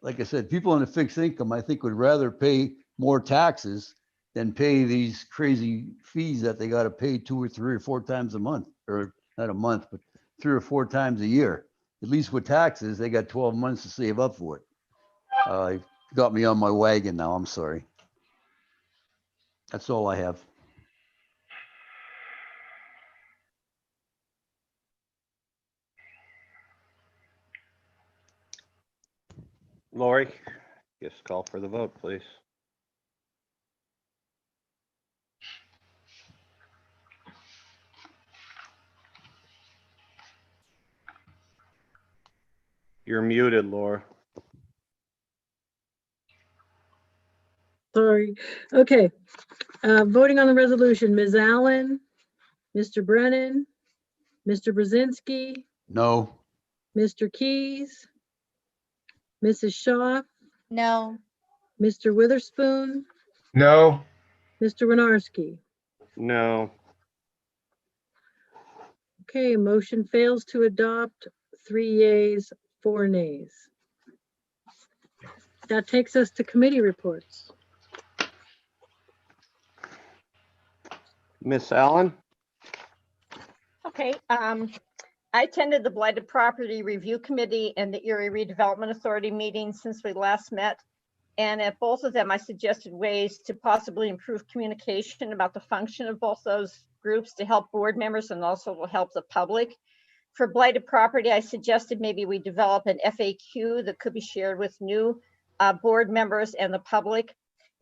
like I said, people on a fixed income, I think, would rather pay more taxes than pay these crazy fees that they got to pay 2 or 3 or 4 times a month, or not a month, but 3 or 4 times a year. At least with taxes, they got 12 months to save up for it. Got me on my wagon now. I'm sorry. That's all I have. Lori, just call for the vote, please. You're muted, Laura. Sorry. Okay. Voting on the resolution, Ms. Allen, Mr. Brennan, Mr. Brzezinski, No. Mr. Keys, Mrs. Shaw, No. Mr. Witherspoon, No. Mr. Winarski. No. Okay, motion fails to adopt. 3 yeas, 4 nays. That takes us to committee reports. Miss Allen? Okay, I attended the Blighted Property Review Committee and the Erie Redevelopment Authority meetings since we last met. And at both of them, I suggested ways to possibly improve communication about the function of both those groups to help board members and also to help the public. For blighted property, I suggested maybe we develop an FAQ that could be shared with new board members and the public.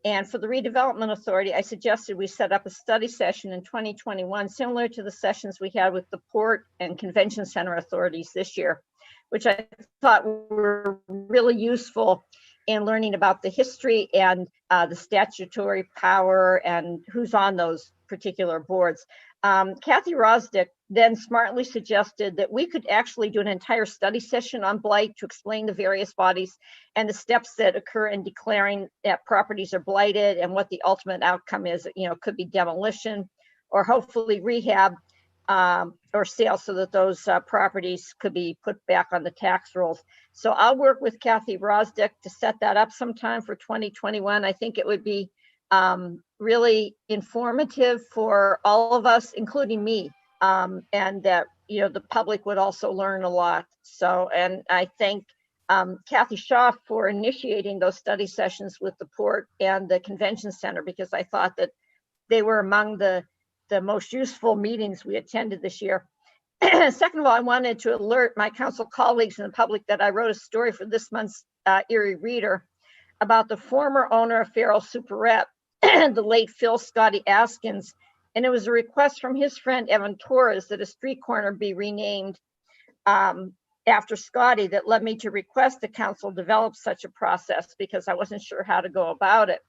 And for the Redevelopment Authority, I suggested we set up a study session in 2021, similar to the sessions we had with the Port and Convention Center authorities this year, which I thought were really useful in learning about the history and the statutory power and who's on those particular boards. Kathy Rosdick then smartly suggested that we could actually do an entire study session on blight to explain the various bodies and the steps that occur in declaring that properties are blighted and what the ultimate outcome is. You know, could be demolition or hopefully rehab or sale so that those properties could be put back on the tax rolls. So I'll work with Kathy Rosdick to set that up sometime for 2021. I think it would be really informative for all of us, including me, and that, you know, the public would also learn a lot. So, and I thank Kathy Shaw for initiating those study sessions with the Port and the Convention Center, because I thought that they were among the most useful meetings we attended this year. Second of all, I wanted to alert my council colleagues and the public that I wrote a story for this month's Erie Reader about the former owner of Farrell Superette, the late Phil Scotty Askins. And it was a request from his friend Evan Torres that a street corner be renamed after Scotty that led me to request the council develop such a process, because I wasn't sure how to go about it.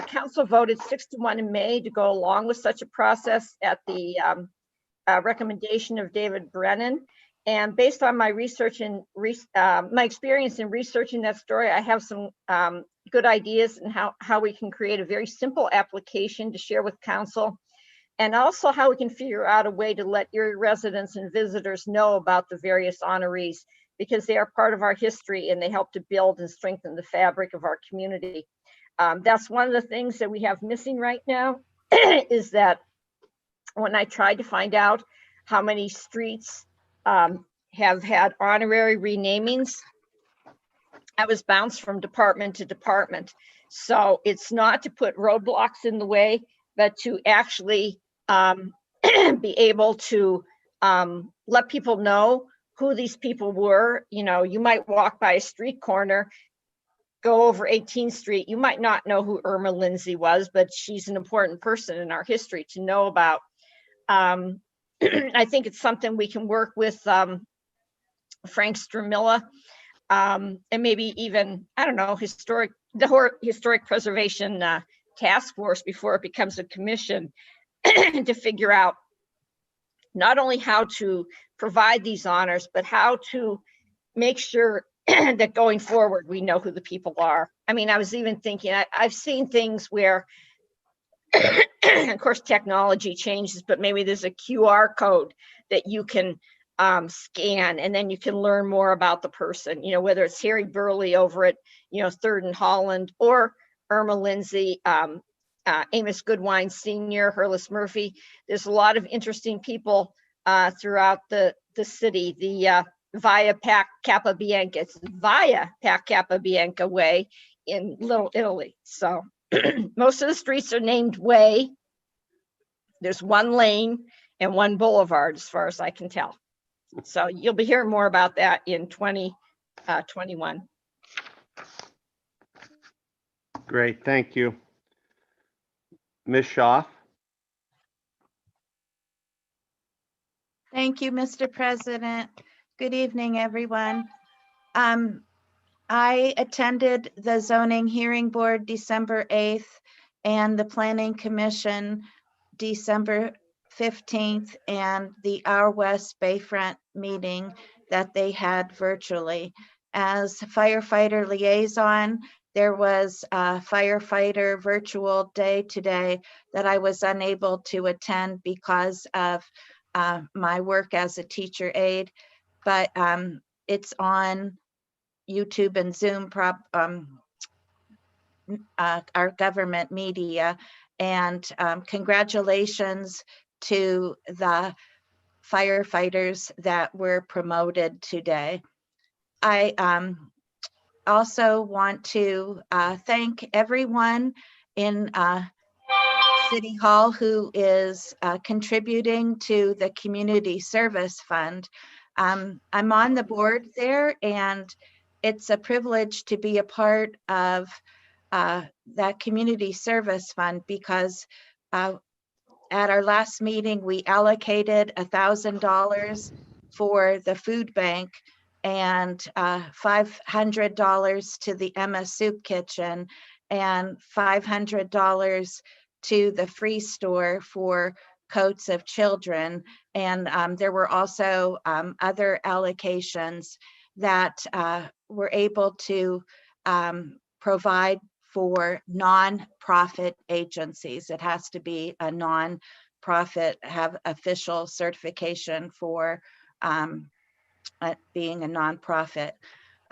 Council voted 6-1 in May to go along with such a process at the recommendation of David Brennan. And based on my research and my experience in researching that story, I have some good ideas on how we can create a very simple application to share with council, and also how we can figure out a way to let Erie residents and visitors know about the various honorees, because they are part of our history and they help to build and strengthen the fabric of our community. That's one of the things that we have missing right now is that when I tried to find out how many streets have had honorary renamings, I was bounced from department to department. So it's not to put roadblocks in the way, but to actually be able to let people know who these people were. You know, you might walk by a street corner, go over 18th Street. You might not know who Irma Lindsay was, but she's an important person in our history to know about. I think it's something we can work with Frank Stramilla and maybe even, I don't know, the Historic Preservation Task Force before it becomes a commission to figure out not only how to provide these honors, but how to make sure that going forward, we know who the people are. I mean, I was even thinking, I've seen things where, of course, technology changes, but maybe there's a QR code that you can scan, and then you can learn more about the person, you know, whether it's Harry Burley over at, you know, 3rd and Holland, or Irma Lindsay, Amos Goodwine Sr., Hurlis Murphy. There's a lot of interesting people throughout the city. The Via Pac Kappa Bianca, it's Via Pac Kappa Bianca Way in Little Italy. So most of the streets are named Way. There's one lane and one boulevard, as far as I can tell. So you'll be hearing more about that in 2021. Great, thank you. Ms. Shaw? Thank you, Mr. President. Good evening, everyone. I attended the Zoning Hearing Board December 8th and the Planning Commission December 15th and the Our West Bayfront meeting that they had virtually. As firefighter liaison, there was a firefighter virtual day today that I was unable to attend because of my work as a teacher aide, but it's on YouTube and Zoom, our government media. And congratulations to the firefighters that were promoted today. I also want to thank everyone in City Hall who is contributing to the Community Service Fund. I'm on the board there, and it's a privilege to be a part of that Community Service Fund because at our last meeting, we allocated $1,000 for the food bank and $500 to the Emma Soup Kitchen and $500 to the Free Store for coats of children. And there were also other allocations that were able to provide for non-profit agencies. It has to be a non-profit, have official certification for being a non-profit.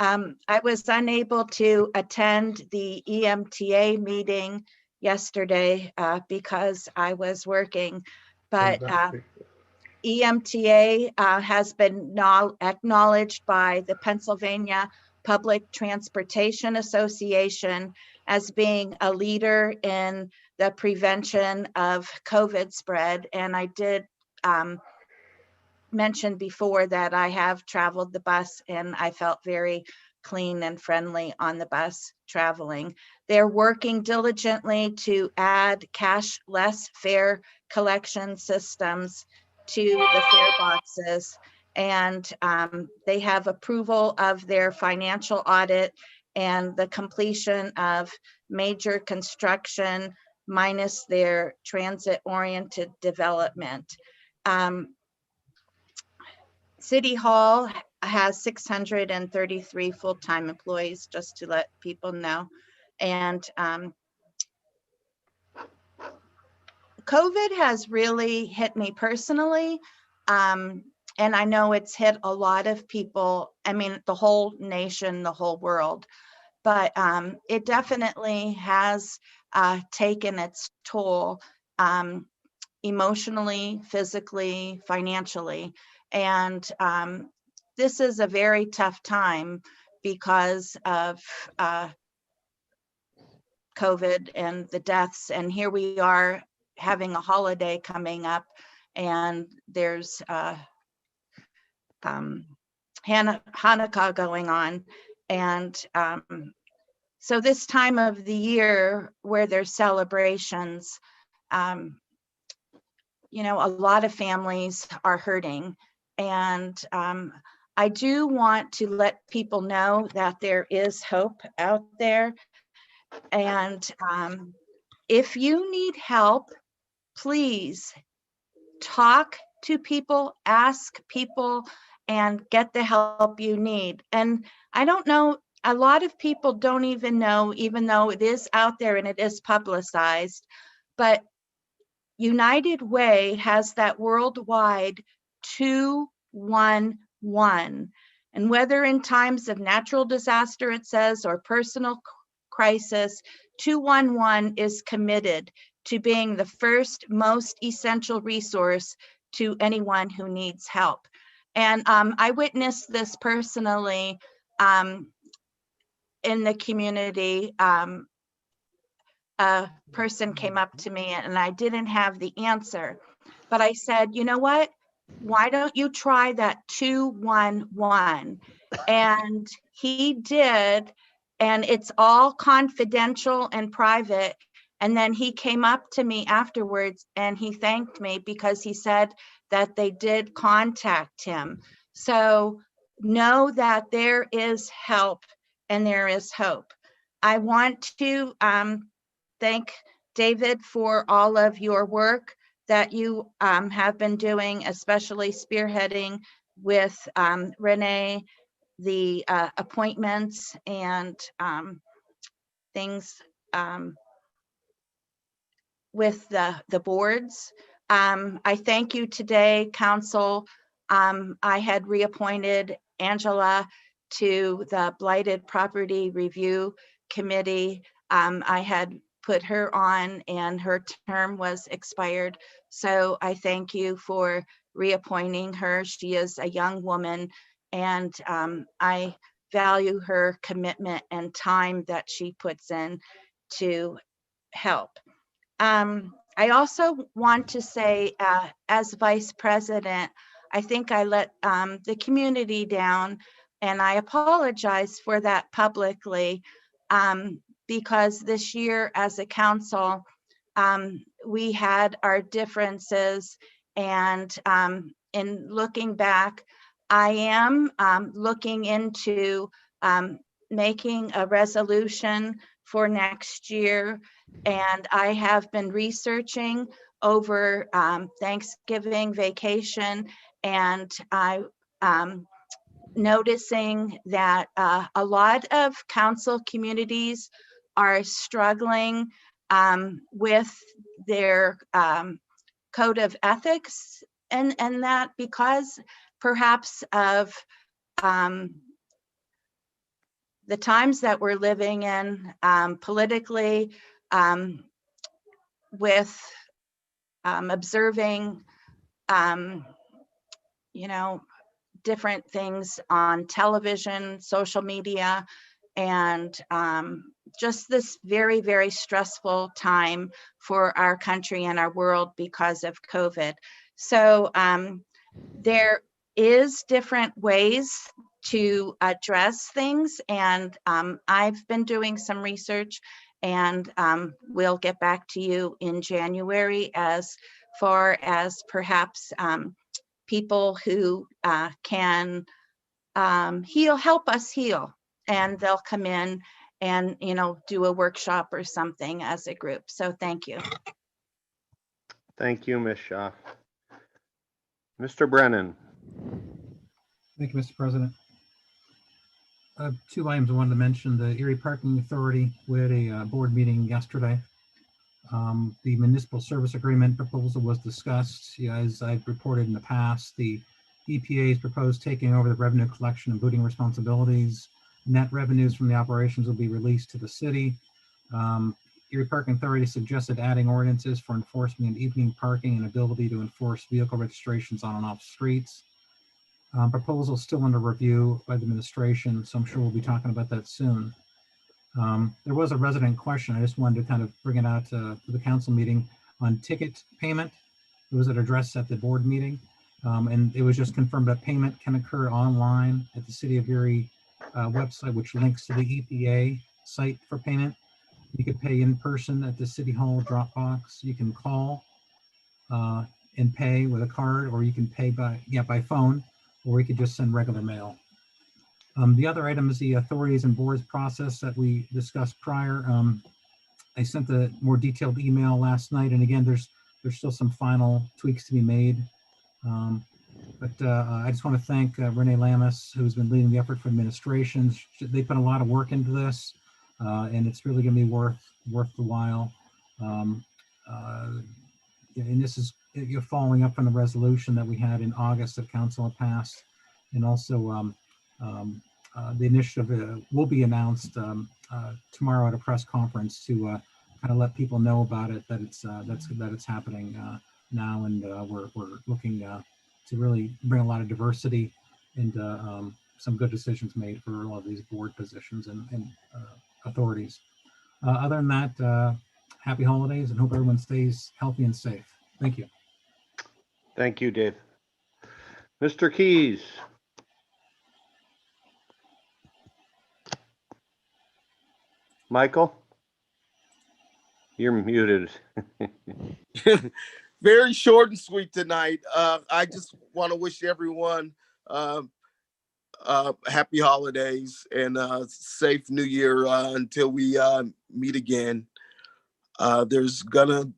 I was unable to attend the EMTA meeting yesterday because I was working, but EMTA has been acknowledged by the Pennsylvania Public Transportation Association as being a leader in the prevention of COVID spread. And I did mention before that I have traveled the bus and I felt very clean and friendly on the bus traveling. They're working diligently to add cashless fare collection systems to the fare boxes. And they have approval of their financial audit and the completion of major construction minus their transit-oriented development. City Hall has 633 full-time employees, just to let people know. And COVID has really hit me personally. And I know it's hit a lot of people, I mean, the whole nation, the whole world, but it definitely has taken its toll emotionally, physically, financially. And this is a very tough time because of COVID and the deaths. And here we are having a holiday coming up, and there's Hanukkah going on. And so this time of the year where there's celebrations, you know, a lot of families are hurting. And I do want to let people know that there is hope out there. And if you need help, please talk to people, ask people, and get the help you need. And I don't know, a lot of people don't even know, even though it is out there and it is publicized, but United Way has that worldwide 211. And whether in times of natural disaster, it says, or personal crisis, 211 is committed to being the first, most essential resource to anyone who needs help. And I witnessed this personally in the community. A person came up to me and I didn't have the answer, but I said, you know what? Why don't you try that 211? And he did, and it's all confidential and private. And then he came up to me afterwards and he thanked me because he said that they did contact him. So know that there is help and there is hope. I want to thank David for all of your work that you have been doing, especially spearheading with Renee, the appointments and things with the boards. I thank you today, Council. I had reappointed Angela to the Blighted Property Review Committee. I had put her on and her term was expired. So I thank you for reappointing her. She is a young woman, and I value her commitment and time that she puts in to help. I also want to say, as vice president, I think I let the community down, and I apologize for that publicly, because this year as a council, we had our differences, and in looking back, I am looking into making a resolution for next year, and I have been researching over Thanksgiving vacation, and I noticing that a lot of council communities are struggling with their code of ethics, and that because perhaps of the times that we're living in politically, with observing, you know, different things on television, social media, and just this very, very stressful time for our country and our world because of COVID. So there is different ways to address things, and I've been doing some research, and we'll get back to you in January as far as perhaps people who can help us heal, and they'll come in and, you know, do a workshop or something as a group. So thank you. Thank you, Ms. Shaw. Mr. Brennan. Thank you, Mr. President. Two items I wanted to mention. The Erie Parking Authority, we had a board meeting yesterday. The municipal service agreement proposal was discussed. As I've reported in the past, the EPA's proposed taking over the revenue collection and booting responsibilities. Net revenues from the operations will be released to the city. Erie Parking Authority suggested adding ordinances for enforcement of evening parking and ability to enforce vehicle registrations on and off streets. Proposal still under review by the administration, so I'm sure we'll be talking about that soon. There was a resident question. I just wanted to kind of bring it out to the council meeting on ticket payment. It was addressed at the board meeting, and it was just confirmed that payment can occur online at the City of Erie website, which links to the EPA site for payment. You could pay in person at the City Hall drop box. You can call and pay with a card, or you can pay by phone, or we could just send regular mail. The other item is the authorities and boards process that we discussed prior. I sent a more detailed email last night, and again, there's still some final tweaks to be made. But I just want to thank Renee Lamas, who's been leading the effort for administration. They put a lot of work into this, and it's really going to be worth the while. And this is following up from the resolution that we had in August that council had passed, and also the initiative will be announced tomorrow at a press conference to kind of let people know about it, that it's happening now, and we're looking to really bring a lot of diversity and some good decisions made for all of these board positions and authorities. Other than that, happy holidays, and hope everyone stays healthy and safe. Thank you. Thank you, Dave. Mr. Keys. Michael? You're muted. Very short and sweet tonight. I just want to wish everyone happy holidays and safe new year until we meet again. There's gonna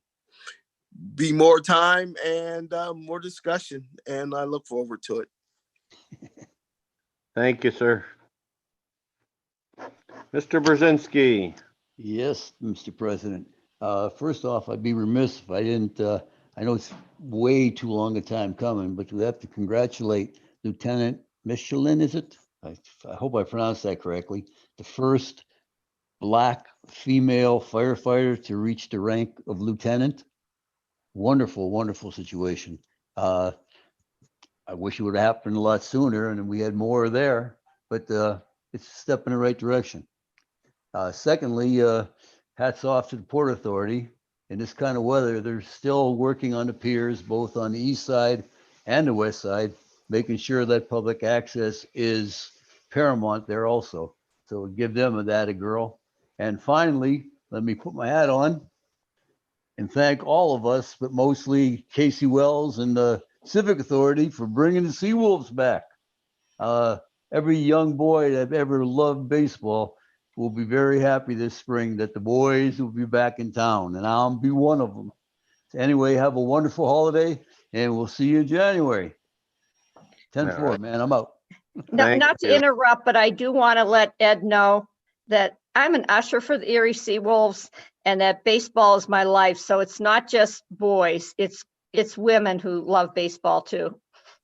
be more time and more discussion, and I look forward to it. Thank you, sir. Mr. Brzezinski. Yes, Mr. President. First off, I'd be remiss if I didn't, I know it's way too long a time coming, but we have to congratulate Lieutenant Michelin, is it? I hope I pronounced that correctly. The first Black female firefighter to reach the rank of lieutenant. Wonderful, wonderful situation. I wish it would have happened a lot sooner and we had more there, but it's a step in the right direction. Secondly, hats off to the Port Authority. In this kind of weather, they're still working on the piers, both on the east side and the west side, making sure that public access is paramount there also. So give them a girl. And finally, let me put my hat on and thank all of us, but mostly Casey Wells and the Civic Authority for bringing the Seawolves back. Every young boy that ever loved baseball will be very happy this spring that the boys will be back in town, and I'll be one of them. So anyway, have a wonderful holiday, and we'll see you in January. 10-4, right. man, I'm out. Not to interrupt, but I do want to let Ed know that I'm an usher for the Erie Seawolves and that baseball is my life. So it's not just boys, it's women who love baseball too.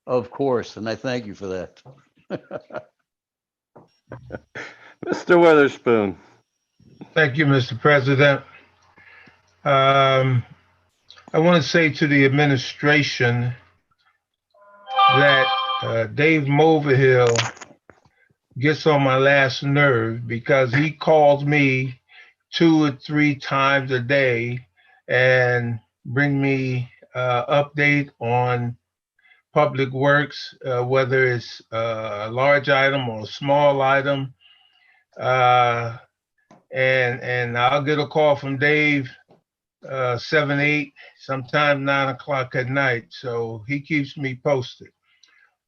Of course, and I thank you for that. Mr. Witherspoon. Thank you, Mr. President. I want to say to the administration that Dave Mulvihill gets on my last nerve because he calls me 2 or 3 times a day and bring me update on public works, whether it's a large item or a small item. And I'll get a call from Dave 7, 8, sometimes 9 o'clock at night. So he keeps me posted.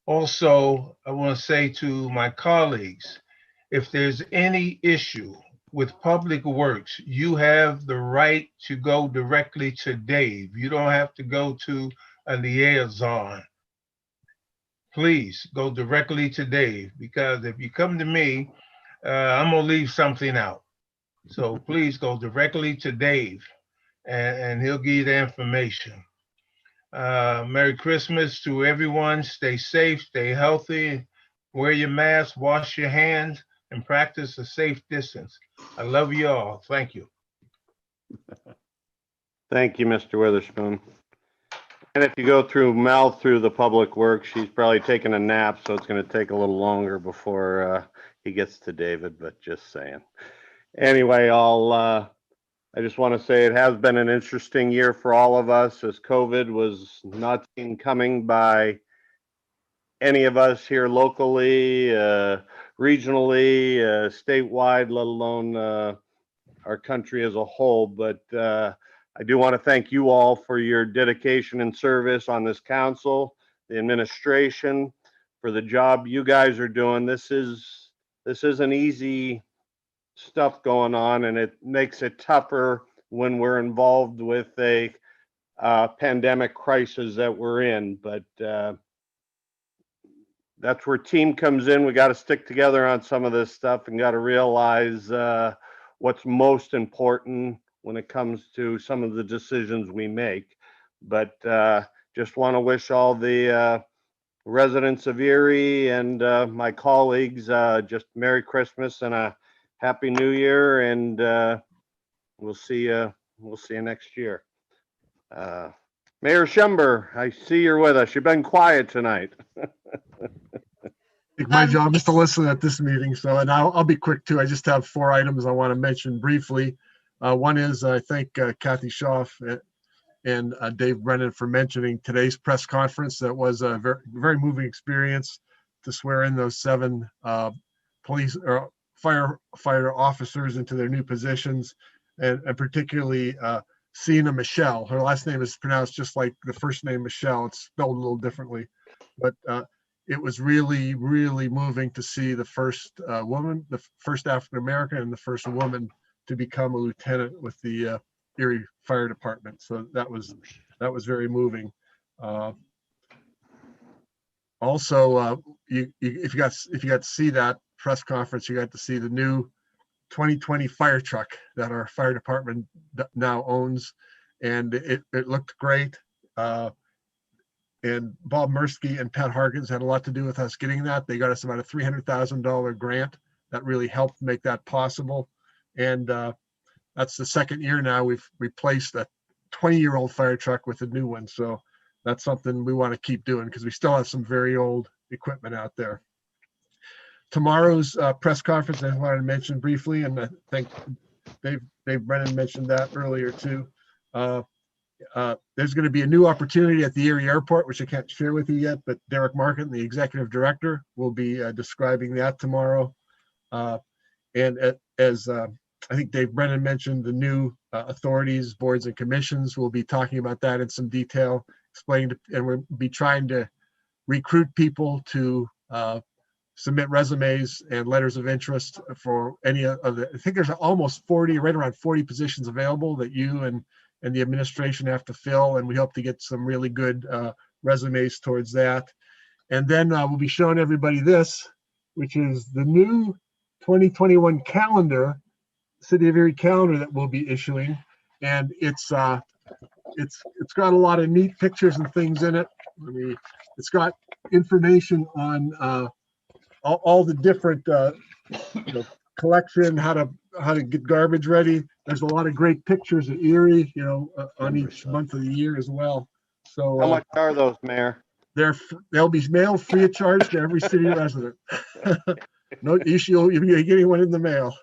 Also, I want to say to my colleagues, if there's any issue with public works, you have the right to go directly to Dave. You don't have to go to a liaison. Please go directly to Dave, because if you come to me, I'm gonna leave something out. So please go directly to Dave and he'll give you the information. Merry Christmas to everyone. Stay safe, stay healthy, wear your mask, wash your hands, and practice a safe distance. I love you all. Thank you. Thank you, Mr. Witherspoon. And if you go through Mel through the public works, she's probably taking a nap, so it's going to take a little longer before he gets to David, but just saying. Anyway, I just want to say it has been an interesting year for all of us, as COVID was not seen coming by any of us here locally, regionally, statewide, let alone our country as a whole. But I do want to thank you all for your dedication and service on this council, the administration, for the job you guys are doing. This isn't easy stuff going on, and it makes it tougher when we're involved with a pandemic crisis that we're in. But that's where team comes in. We got to stick together on some of this stuff and got to realize what's most important when it comes to some of the decisions we make. But just want to wish all the residents of Erie and my colleagues just Merry Christmas and a Happy New Year, and we'll see you next year. Mayor Schember, I see you're with us. You've been quiet tonight. My job is to listen at this meeting, so, and I'll be quick too. I just have 4 items I want to mention briefly. One is I thank Kathy Schaaf and Dave Brennan for mentioning today's press conference. That was a very, very moving experience to swear in those 7 police or firefighter officers into their new positions, and particularly Sina Michelle. Her last name is pronounced just like the first name Michelle. It's spelled a little differently, but it was really, really moving to see the first woman, the first African American, and the first woman to become a lieutenant with the Erie Fire Department. So that was very moving. Also, if you got to see that press conference, you got to see the new 2020 fire truck that our fire department now owns, and it looked great. And Bob Mursky and Pat Harkins had a lot to do with us getting that. They got us about a $300,000 grant that really helped make that possible. And that's the second year now we've replaced a 20-year-old fire truck with a new one. So that's something we want to keep doing because we still have some very old equipment out there. Tomorrow's press conference, I wanted to mention briefly, and I think Dave Brennan mentioned that earlier too. There's going to be a new opportunity at the Erie Airport, which I can't share with you yet, but Derek Markin, the executive director, will be describing that tomorrow. And as I think Dave Brennan mentioned, the new authorities, boards, and commissions will be talking about that in some detail, explaining, and we'll be trying to recruit people to submit resumes and letters of interest for any of the, I think there's almost 40, right around 40 positions available that you and the administration have to fill, and we hope to get some really good resumes towards that. And then we'll be showing everybody this, which is the new 2021 calendar, City of Erie calendar that we'll be issuing, and it's got a lot of neat pictures and things in it. It's got information on all the different collection, how to get garbage ready. There's a lot of great pictures of Erie, on each month of the year as well. So How much are those, Mayor? They'll be mailed free of charge to every city resident. No issue, you'll be getting one in the mail.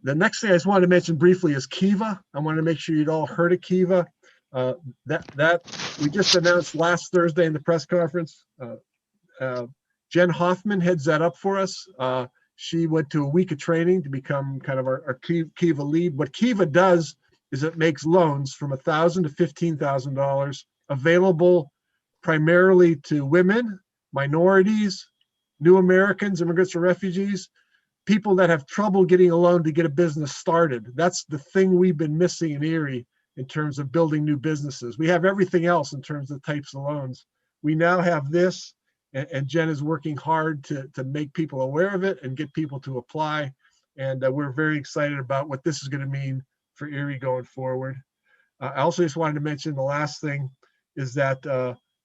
The next thing I just wanted to mention briefly is Kiva. I want to make sure you'd all heard of Kiva. That we just announced last Thursday in the press conference. Jen Hoffman heads that up for us. She went to a week of training to become kind of our Kiva lead. What Kiva does is it makes loans from $1,000 to $15,000 available primarily to women, minorities, new Americans, immigrants or refugees, people that have trouble getting a loan to get a business started. That's the thing we've been missing in Erie in terms of building new businesses. We have everything else in terms of types of loans. We now have this, and Jen is working hard to make people aware of it and get people to apply. And we're very excited about what this is going to mean for Erie going forward. I also just wanted to mention the last thing is that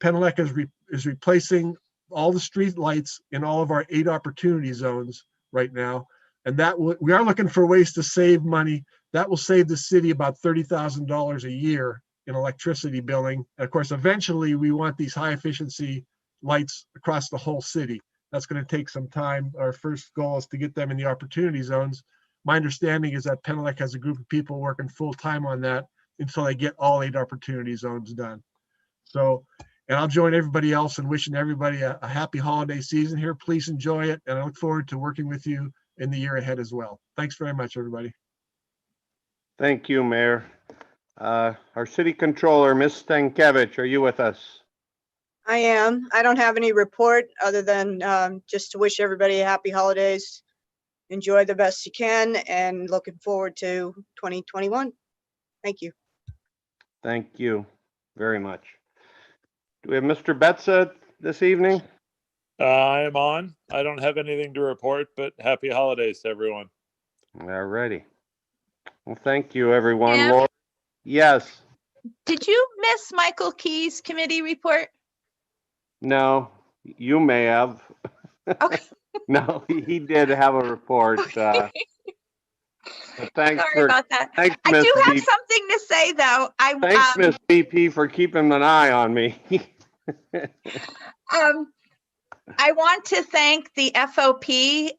Penelec is replacing all the street lights in all of our 8 opportunity zones right now. And that we are looking for ways to save money. That will save the city about $30,000 a year in electricity billing. And of course, eventually we want these high efficiency lights across the whole city. That's going to take some time. Our first goal is to get them in the opportunity zones. My understanding is that Penelec has a group of people working full time on that until they get all 8 opportunity zones done. So, and I'll join everybody else in wishing everybody a happy holiday season here. Please enjoy it. And I look forward to working with you in the year ahead as well. Thanks very much, everybody. Thank you, Mayor. Our city controller, Ms. Stankiewicz, are you with us? I am. I don't have any report other than just to wish everybody a happy holidays. Enjoy the best you can and looking forward to 2021. Thank you. Thank you very much. Do we have Mr. Betza this evening? I am on. I don't have anything to report, but happy holidays to everyone. All righty. Well, thank you, everyone. Ma'am? Laura? Yes. Did you miss Michael Key's committee report? No, you may have. Okay. No, he did have a report. But thanks Sorry about that. Thanks, I Miss do have VP. something to say, though. Thanks, Miss VP, for keeping an eye on me. I want to thank the FOP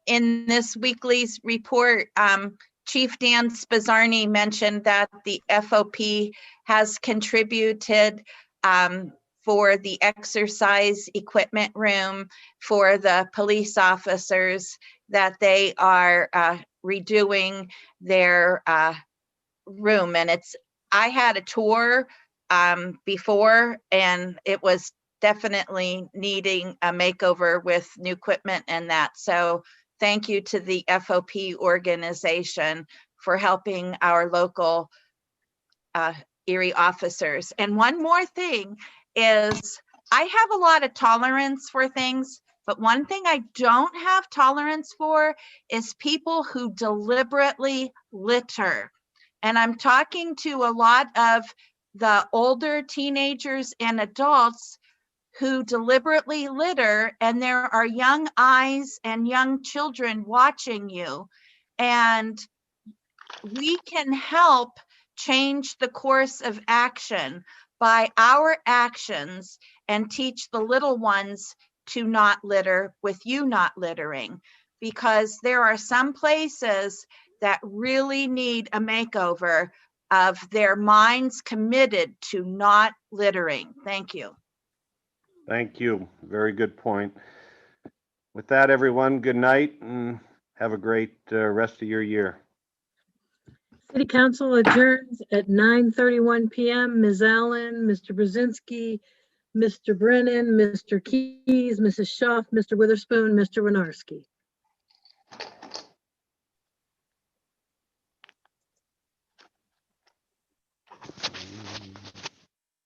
in this weekly's report. Chief Dan Spazzarni mentioned that the FOP has contributed for the exercise equipment room for the police officers, that they are redoing their room. And I had a tour before, and it was definitely needing a makeover with new equipment and that. So thank you to the FOP organization for helping our local Erie officers. And one more thing is, I have a lot of tolerance for things, but one thing I don't have tolerance for is people who deliberately litter. And I'm talking to a lot of the older teenagers and adults who deliberately litter, and there are young eyes and young children watching you. And we can help change the course of action by our actions and teach the little ones to not litter with you not littering, because there are some places that really need a makeover of their minds committed to not littering. Thank you. Thank you. Very good point. With that, everyone, good night and have a great rest of your year. City Council adjourns at 9:31 PM. Ms. Allen, Mr. Brzezinski, Mr. Brennan, Mr. Keys, Mrs. Schaaf, Mr. Witherspoon, Mr. Winarski.